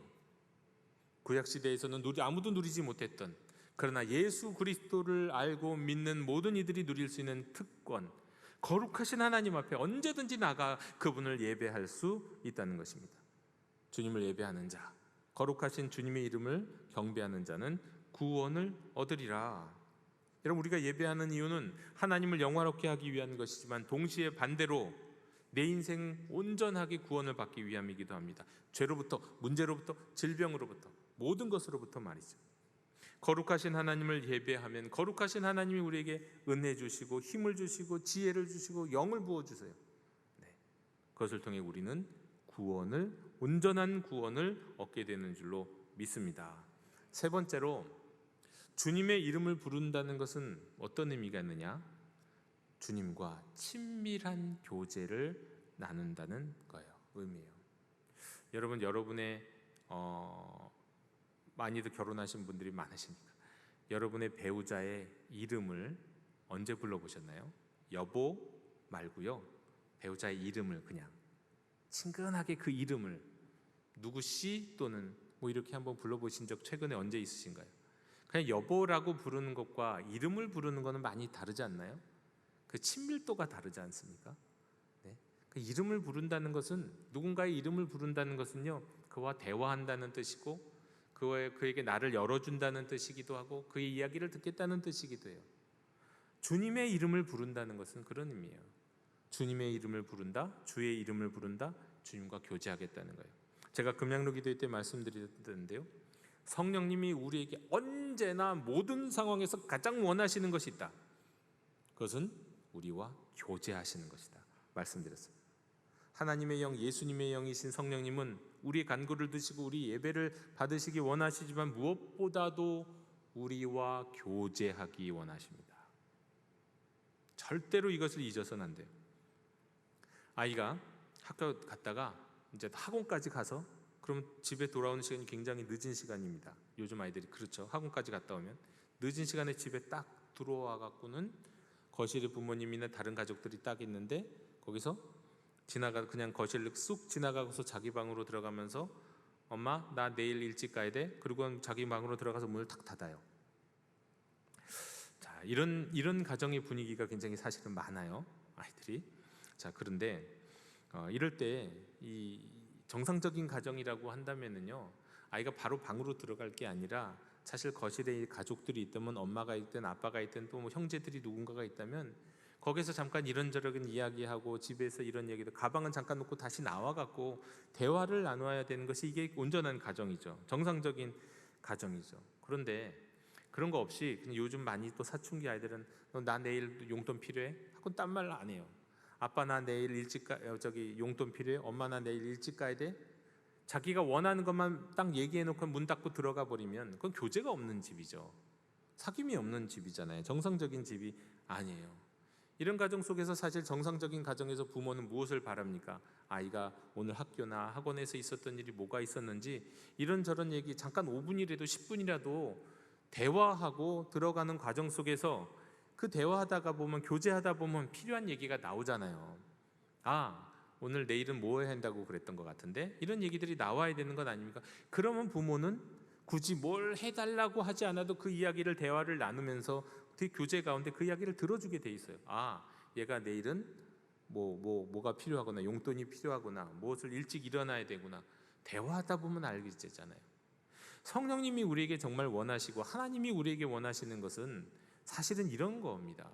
구약시대에서는 아무도 누리지 못했던, 그러나 예수 그리스도를 알고 믿는 모든 이들이 누릴 수 있는 특권, 거룩하신 하나님 앞에 언제든지 나가 그분을 예배할 수 있다는 것입니다. 주님을 예배하는 자, 거룩하신 주님의 이름을 경배하는 자는 구원을 얻으리라. 여러분, 우리가 예배하는 이유는 하나님을 영화롭게 하기 위한 것이지만 동시에 반대로 내 인생 온전하게 구원을 받기 위함이기도 합니다. 죄로부터, 문제로부터, 질병으로부터, 모든 것으로부터 말이죠. 거룩하신 하나님을 예배하면 거룩하신 하나님이 우리에게 은혜 주시고 힘을 주시고 지혜를 주시고 영을 부어주세요. 그것을 통해 우리는 구원을, 온전한 구원을 얻게 되는 줄로 믿습니다. 세 번째로, 주님의 이름을 부른다는 것은 어떤 의미가 있느냐? 주님과 친밀한 교제를 나눈다는 거예요. 의미예요. 여러분의 많이들 결혼하신 분들이 많으십니까? 여러분의 배우자의 이름을 언제 불러보셨나요? 여보 말고요, 배우자의 이름을 그냥 친근하게 그 이름을 누구씨 또는 뭐 이렇게 한번 불러보신 적 최근에 언제 있으신가요? 그냥 여보라고 부르는 것과 이름을 부르는 것은 많이 다르지 않나요? 그 친밀도가 다르지 않습니까? 네. 그 이름을 부른다는 것은, 누군가의 이름을 부른다는 것은요, 그와 대화한다는 뜻이고 그에게 나를 열어준다는 뜻이기도 하고 그의 이야기를 듣겠다는 뜻이기도 해요. 주님의 이름을 부른다는 것은 그런 의미예요. 주님의 이름을 부른다, 주의 이름을 부른다, 주님과 교제하겠다는 거예요. 제가 금양로 기도회 때 말씀드렸는데요, 성령님이 우리에게 언제나 모든 상황에서 가장 원하시는 것이 있다. 그것은 우리와 교제하시는 것이다 말씀드렸어요. 하나님의 영, 예수님의 영이신 성령님은 우리의 간구를 드시고 우리 예배를 받으시기 원하시지만 무엇보다도 우리와 교제하기 원하십니다. 절대로 이것을 잊어서는 안 돼요. 아이가 학교 갔다가 이제 학원까지 가서, 그러면 집에 돌아오는 시간이 굉장히 늦은 시간입니다. 요즘 아이들이 그렇죠. 학원까지 갔다 오면 늦은 시간에 집에 딱 들어와 갖고는 거실에 부모님이나 다른 가족들이 딱 있는데, 거기서 그냥 거실을 쑥 지나가고서 자기 방으로 들어가면서 엄마 나 내일 일찍 가야 돼. 그리고 자기 방으로 들어가서 문을 탁 닫아요. 자, 이런 가정의 분위기가 굉장히 사실은 많아요, 아이들이. 자, 그런데 이럴 때 이 정상적인 가정이라고 한다면은요, 아이가 바로 방으로 들어갈 게 아니라 사실 거실에 가족들이 있다면, 엄마가 있든 아빠가 있든 또 뭐 형제들이 누군가가 있다면 거기서 잠깐 이런저런 이야기하고 집에서 이런 얘기도, 가방은 잠깐 놓고 다시 나와갖고 대화를 나눠야 되는 것이 이게 온전한 가정이죠. 정상적인 가정이죠. 그런데 그런 거 없이 그냥 요즘 많이 또 사춘기 아이들은 나 내일 용돈 필요해? 하고 딴 말 안 해요. 아빠 나 내일 일찍 용돈 필요해? 엄마 나 내일 일찍 가야 돼? 자기가 원하는 것만 딱 얘기해놓고 문 닫고 들어가 버리면 그건 교제가 없는 집이죠. 사귐이 없는 집이잖아요. 정상적인 집이 아니에요. 이런 가정 속에서 사실 정상적인 가정에서 부모는 무엇을 바랍니까? 아이가 오늘 학교나 학원에서 있었던 일이 뭐가 있었는지 이런저런 얘기 잠깐 5분이라도 10분이라도 대화하고 들어가는 과정 속에서 그 대화하다가 보면, 교제하다 보면 필요한 얘기가 나오잖아요. 아, 오늘 내일은 뭐 해야 한다고 그랬던 것 같은데, 이런 얘기들이 나와야 되는 것 아닙니까? 그러면 부모는 굳이 뭘 해달라고 하지 않아도 그 이야기를, 대화를 나누면서 그 교제 가운데 그 이야기를 들어주게 돼 있어요. 아, 얘가 내일은 뭐가 필요하구나, 용돈이 필요하구나, 무엇을 일찍 일어나야 되구나. 대화하다 보면 알게 되잖아요. 성령님이 우리에게 정말 원하시고 하나님이 우리에게 원하시는 것은 사실은 이런 겁니다.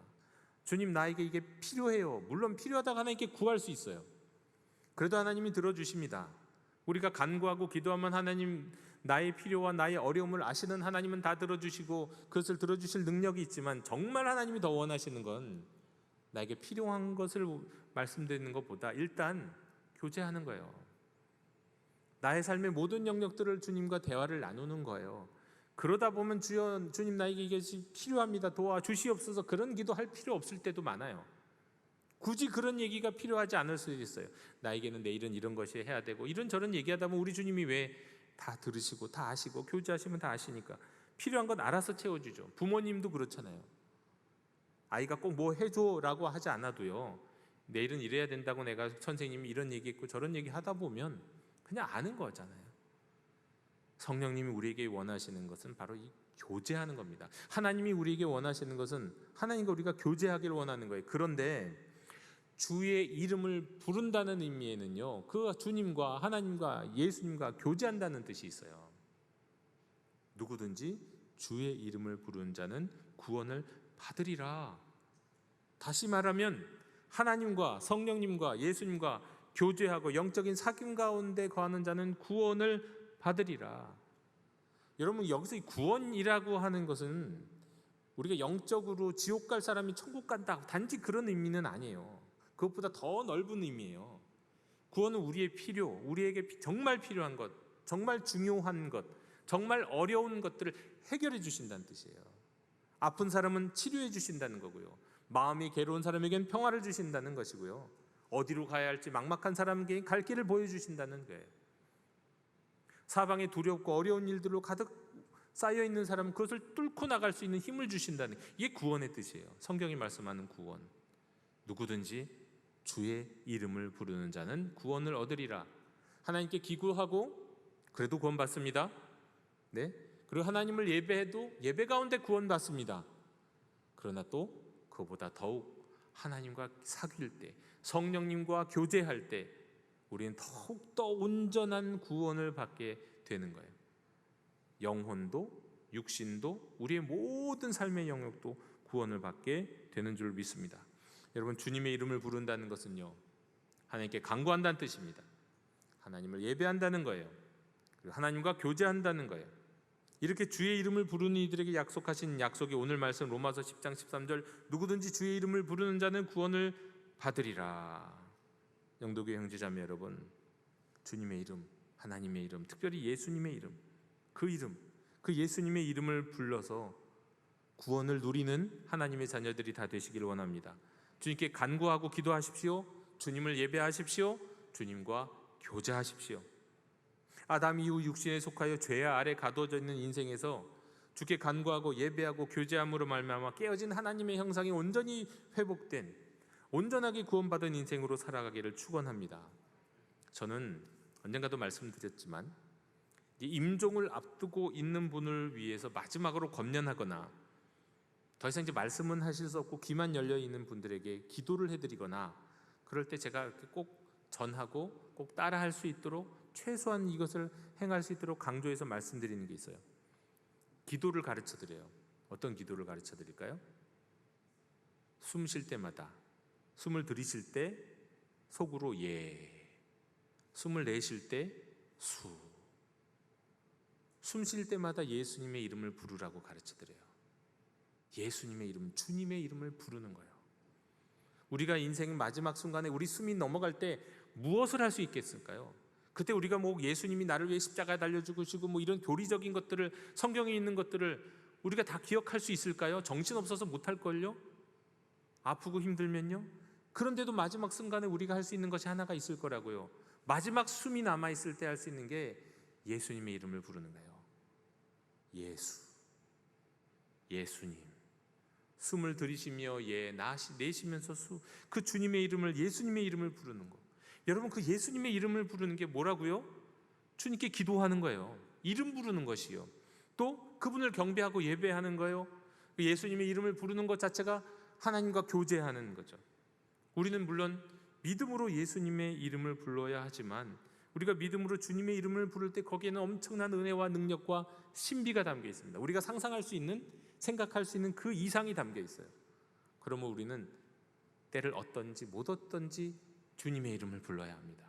주님, 나에게 이게 필요해요. 물론 필요하다고 하나님께 구할 수 있어요. 그래도 하나님이 들어주십니다. 우리가 간구하고 기도하면 하나님, 나의 필요와 나의 어려움을 아시는 하나님은 다 들어주시고 그것을 들어주실 능력이 있지만, 정말 하나님이 더 원하시는 건 나에게 필요한 것을 말씀드리는 것보다 일단 교제하는 거예요. 나의 삶의 모든 영역들을 주님과 대화를 나누는 거예요. 그러다 보면 주님 나에게 이것이 필요합니다, 도와주시옵소서, 그런 기도할 필요 없을 때도 많아요. 굳이 그런 얘기가 필요하지 않을 수도 있어요. 나에게는 내일은 이런 것이 해야 되고, 이런저런 얘기하다 보면 우리 주님이 왜 다 들으시고 다 아시고 교제하시면 다 아시니까 필요한 건 알아서 채워주죠. 부모님도 그렇잖아요. 아이가 꼭 뭐 해줘라고 하지 않아도요, 내일은 이래야 된다고 내가 선생님이 이런 얘기했고 저런 얘기 하다 보면 그냥 아는 거잖아요. 성령님이 우리에게 원하시는 것은 바로 이 교제하는 겁니다. 하나님이 우리에게 원하시는 것은 하나님과 우리가 교제하기를 원하는 거예요. 그런데 주의 이름을 부른다는 의미에는요, 그 주님과 하나님과 예수님과 교제한다는 뜻이 있어요. 누구든지 주의 이름을 부르는 자는 구원을 받으리라. 다시 말하면 하나님과 성령님과 예수님과 교제하고 영적인 사귐 가운데 거하는 자는 구원을 받으리라. 여러분, 여기서 이 구원이라고 하는 것은 우리가 영적으로 지옥 갈 사람이 천국 간다, 단지 그런 의미는 아니에요. 그것보다 더 넓은 의미예요. 구원은 우리의 필요, 우리에게 정말 필요한 것, 정말 중요한 것, 정말 어려운 것들을 해결해 주신다는 뜻이에요. 아픈 사람은 치료해 주신다는 거고요, 마음이 괴로운 사람에게는 평화를 주신다는 것이고요, 어디로 가야 할지 막막한 사람에게 갈 길을 보여주신다는 거예요. 사방에 두렵고 어려운 일들로 가득 쌓여 있는 사람은 그것을 뚫고 나갈 수 있는 힘을 주신다는, 이게 구원의 뜻이에요. 성경이 말씀하는 구원. 누구든지 주의 이름을 부르는 자는 구원을 얻으리라. 하나님께 기구하고 그래도 구원받습니다. 네. 그리고 하나님을 예배해도 예배 가운데 구원받습니다. 그러나 또 그보다 더욱 하나님과 사귈 때, 성령님과 교제할 때 우리는 더욱더 온전한 구원을 받게 되는 거예요. 영혼도 육신도 우리의 모든 삶의 영역도 구원을 받게 되는 줄 믿습니다. 여러분, 주님의 이름을 부른다는 것은요, 하나님께 간구한다는 뜻입니다. 하나님을 예배한다는 거예요. 그리고 하나님과 교제한다는 거예요. 이렇게 주의 이름을 부르는 이들에게 약속하신 약속이 오늘 말씀 로마서 10장 13절, 누구든지 주의 이름을 부르는 자는 구원을 받으리라. 영도교회 형제자매 여러분, 주님의 이름, 하나님의 이름, 특별히 예수님의 이름, 그 예수님의 이름을 불러서 구원을 누리는 하나님의 자녀들이 다 되시기를 원합니다. 주님께 간구하고 기도하십시오. 주님을 예배하십시오. 주님과 교제하십시오. 아담 이후 육신에 속하여 죄 아래 가둬져 있는 인생에서 주께 간구하고 예배하고 교제함으로 말미암아 깨어진 하나님의 형상이 온전히 회복된, 온전하게 구원받은 인생으로 살아가기를 축원합니다. 저는 언젠가도 말씀드렸지만 임종을 앞두고 있는 분을 위해서 마지막으로 권면하거나 더 이상 이제 말씀은 하실 수 없고 귀만 열려 있는 분들에게 기도를 해드리거나 그럴 때 제가 이렇게 꼭 전하고 꼭 따라할 수 있도록 최소한 이것을 행할 수 있도록 강조해서 말씀드리는 게 있어요. 기도를 가르쳐 드려요. 어떤 기도를 가르쳐 드릴까요? 숨 쉴 때마다, 숨을 들이쉴 때 속으로 예, 숨을 내쉴 때 수, 숨 쉴 때마다 예수님의 이름을 부르라고 가르쳐 드려요. 예수님의 이름, 주님의 이름을 부르는 거예요. 우리가 인생 마지막 순간에 우리 숨이 넘어갈 때 무엇을 할 수 있겠을까요? 그때 우리가 뭐 예수님이 나를 위해 십자가에 달려 죽으시고 뭐 이런 교리적인 것들을, 성경에 있는 것들을 우리가 다 기억할 수 있을까요? 정신없어서 못할걸요? 아프고 힘들면요? 그런데도 마지막 순간에 우리가 할 수 있는 것이 하나가 있을 거라고요. 마지막 숨이 남아있을 때 할 수 있는 게 예수님의 이름을 부르는 거예요. 예수님. 숨을 들이쉬며 예, 내쉬면서 그 주님의 이름을, 예수님의 이름을 부르는 거. 여러분, 그 예수님의 이름을 부르는 게 뭐라고요? 주님께 기도하는 거예요. 이름 부르는 것이요. 또 그분을 경배하고 예배하는 거예요. 예수님의 이름을 부르는 것 자체가 하나님과 교제하는 거죠. 우리는 물론 믿음으로 예수님의 이름을 불러야 하지만 우리가 믿음으로 주님의 이름을 부를 때 거기에는 엄청난 은혜와 능력과 신비가 담겨 있습니다. 우리가 상상할 수 있는, 생각할 수 있는 그 이상이 담겨 있어요. 그러면 우리는 때를 얻든지 못 얻든지 주님의 이름을 불러야 합니다.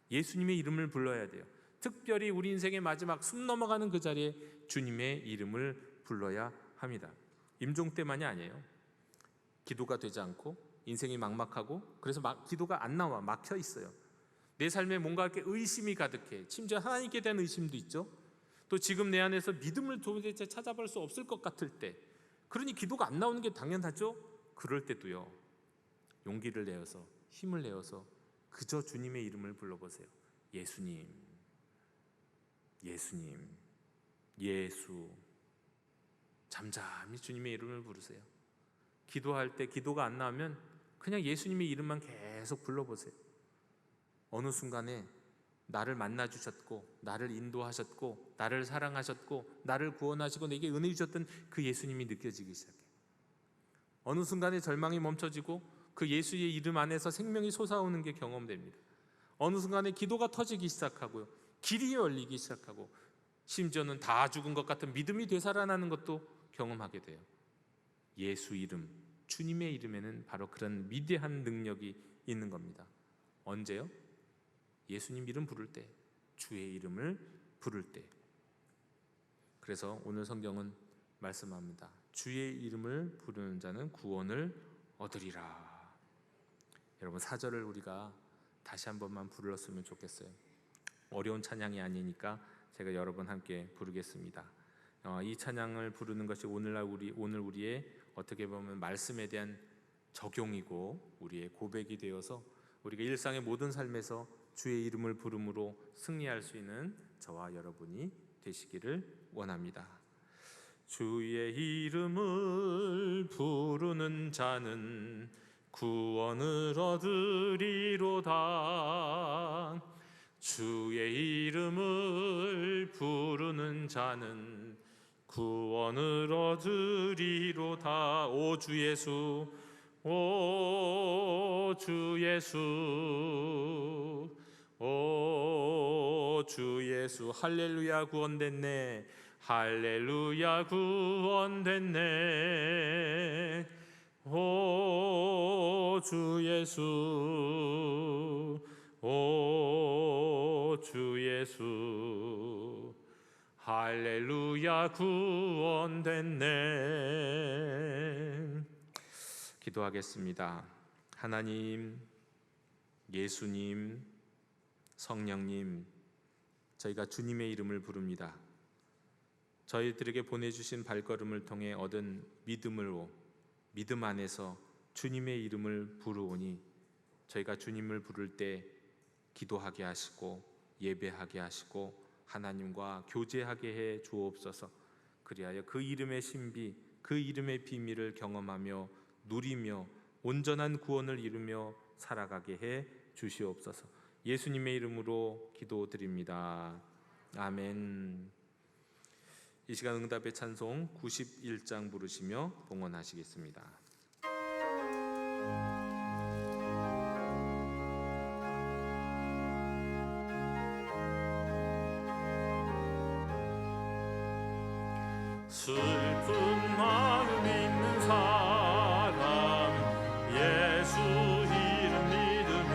예수님의 이름을 불러야 돼요. 특별히 우리 인생의 마지막 숨 넘어가는 그 자리에 주님의 이름을 불러야 합니다. 임종 때만이 아니에요. 기도가 되지 않고 인생이 막막하고 그래서 기도가 안 나와, 막혀 있어요. 내 삶에 뭔가 이렇게 의심이 가득해. 심지어 하나님께 대한 의심도 있죠. 또 지금 내 안에서 믿음을 도대체 찾아볼 수 없을 것 같을 때, 그러니 기도가 안 나오는 게 당연하죠. 그럴 때도요, 용기를 내어서, 힘을 내어서 그저 주님의 이름을 불러보세요. 예수님, 예수님, 예수. 잠잠히 주님의 이름을 부르세요. 기도할 때 기도가 안 나오면 그냥 예수님의 이름만 계속 불러보세요. 어느 순간에 나를 만나주셨고, 나를 인도하셨고, 나를 사랑하셨고, 나를 구원하시고 내게 은혜 주셨던 그 예수님이 느껴지기 시작해요. 어느 순간에 절망이 멈춰지고 그 예수의 이름 안에서 생명이 솟아오는 게 경험됩니다. 어느 순간에 기도가 터지기 시작하고요, 길이 열리기 시작하고, 심지어는 다 죽은 것 같은 믿음이 되살아나는 것도 경험하게 돼요. 예수 이름, 주님의 이름에는 바로 그런 위대한 능력이 있는 겁니다. 언제요? 예수님 이름 부를 때, 주의 이름을 부를 때. 그래서 오늘 성경은 말씀합니다. 주의 이름을 부르는 자는 구원을 얻으리라. 여러분, 4절을 우리가 다시 한 번만 불렀으면 좋겠어요. 어려운 찬양이 아니니까 제가 여러 번 함께 부르겠습니다. 이 찬양을 부르는 것이 오늘 우리의 어떻게 보면 말씀에 대한 적용이고 우리의 고백이 되어서 우리가 일상의 모든 삶에서 주의 이름을 부름으로 승리할 수 있는 저와 여러분이 되시기를 원합니다. 주의 이름을 부르는 자는 구원을 얻으리로다. 주의 이름을 부르는 자는 구원을 얻으리로다. 오 주 예수, 오 주 예수, 오 주 예수. 할렐루야, 구원됐네. 할렐루야, 구원됐네. 오 주 예수, 오 주 예수. 할렐루야, 구원됐네. 기도하겠습니다. 하나님, 예수님, 성령님, 저희가 주님의 이름을 부릅니다. 저희들에게 보내주신 발걸음을 통해 얻은 믿음으로, 믿음 안에서 주님의 이름을 부르오니 저희가 주님을 부를 때 기도하게 하시고 예배하게 하시고 하나님과 교제하게 해 주옵소서. 그리하여 그 이름의 신비, 그 이름의 비밀을 경험하며 누리며 온전한 구원을 이루며 살아가게 해 주시옵소서. 예수님의 이름으로 기도드립니다. 아멘. 이 시간 응답의 찬송 91장 부르시며 봉헌하시겠습니다. 슬픈 마음 있는 사람 예수 이름 믿으면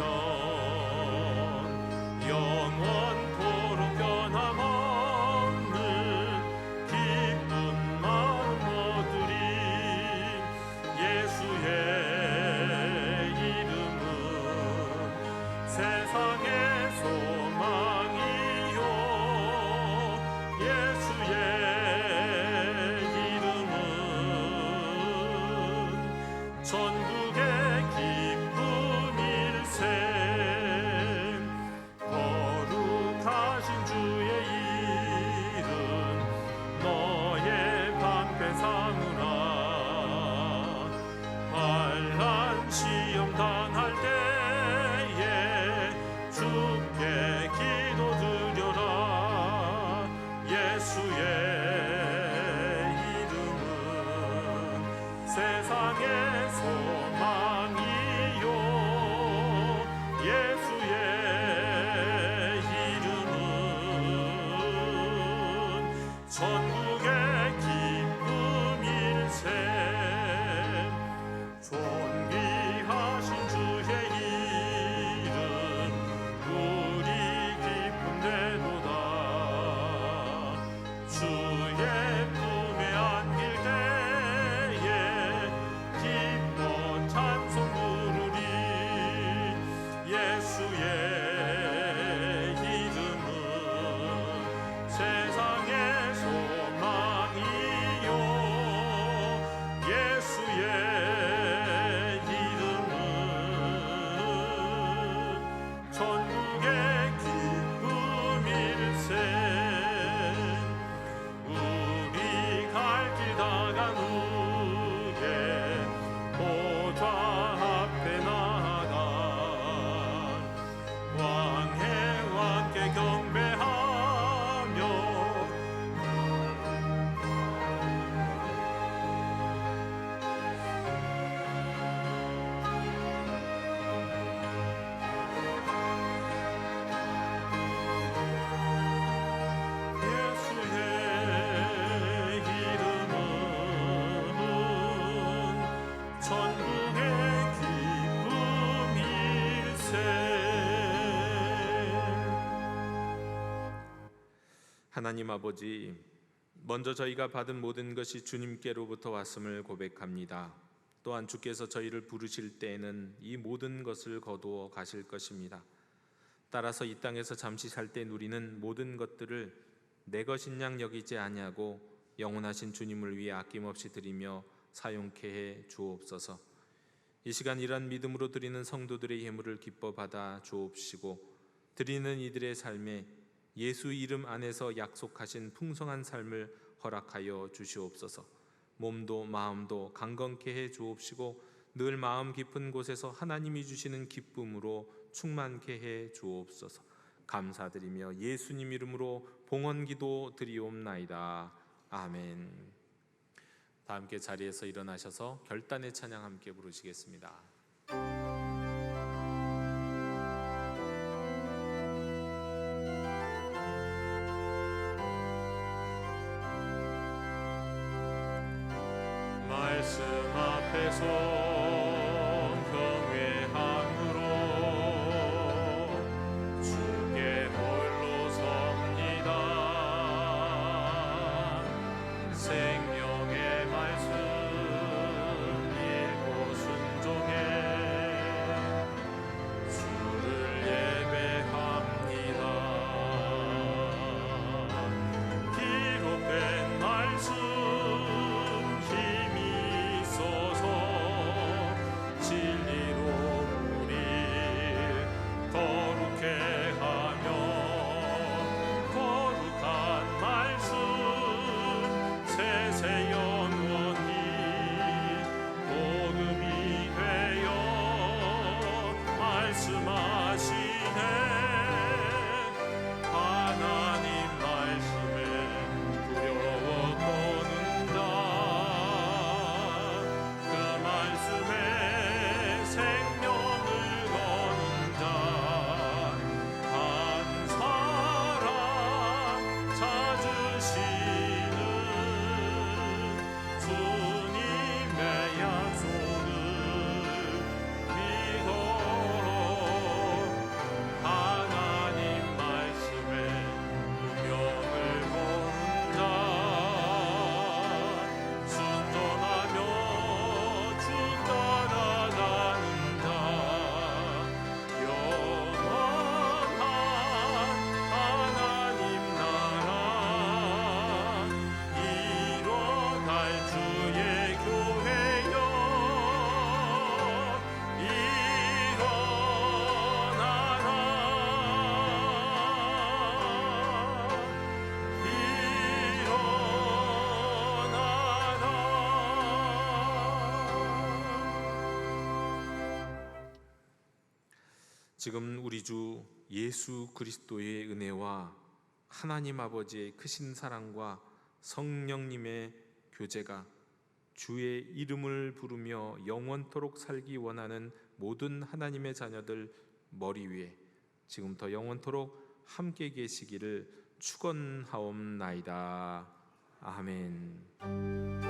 영원토록 변함없는 기쁜 마음 얻으리. 예수의 이름은 세상의 소망이요 예수의 전국의 기쁨일세. 거룩하신 주의 이름 너의 방패 삼으라. 환난 시험 당할 때에 주께 기도드려라. 예수의 이름은 세상의 소망이요 예수의 이름은 전국의 기쁨일세. 존귀하신 주의 이름 우리 기쁨되도다. 주의 품에 안길 때에 기뻐 찬송 부르리. 예수의 이름은 세상의 소망이요 예수의 이름은 전국의 기쁨일세. 우리 갈 길 다간 후에 보좌 앞에 나가 왕의 왕께 경배하며 예수의 이름은 전국의 기쁨일세. 하나님 아버지, 먼저 저희가 받은 모든 것이 주님께로부터 왔음을 고백합니다. 또한 주께서 저희를 부르실 때에는 이 모든 것을 거두어 가실 것입니다. 따라서 이 땅에서 잠시 살 때 누리는 모든 것들을 내 것인 양 여기지 아니하고 영원하신 주님을 위해 아낌없이 드리며 사용케 해 주옵소서. 이 시간 이러한 믿음으로 드리는 성도들의 예물을 기뻐 받아 주옵시고 드리는 이들의 삶에 예수 이름 안에서 약속하신 풍성한 삶을 허락하여 주시옵소서. 몸도 마음도 강건케 해 주옵시고 늘 마음 깊은 곳에서 하나님이 주시는 기쁨으로 충만케 해 주옵소서. 감사드리며 예수님 이름으로 봉헌기도 드리옵나이다. 아멘. 다 함께 자리에서 일어나셔서 결단의 찬양 함께 부르시겠습니다. 말씀 앞에서 경외함으로 주께 홀로 섭니다. 생명의 말씀 읽고 순종해 주를 예배합니다. 기록된 말씀 진리로 우리 거룩해 하며 거룩한 말씀 세세 영원히 복음이 되어 말씀하시네. 하나님 말씀에 두려워 떠는다. 그 말씀에 생명을 거는 자 한 사람 찾으시는 주님의 약속을 믿어라. 하나님 말씀에 운명을 거는 자 순종하며 주 따라가는 자 영원한 하나님 나라 이뤄갈 주의 교회여 지금 우리 주 예수 그리스도의 은혜와 하나님 아버지의 크신 사랑과 성령님의 교제가 주의 이름을 부르며 영원토록 살기 원하는 모든 하나님의 자녀들 머리 위에 지금부터 영원토록 함께 계시기를 축원하옵나이다. 아멘.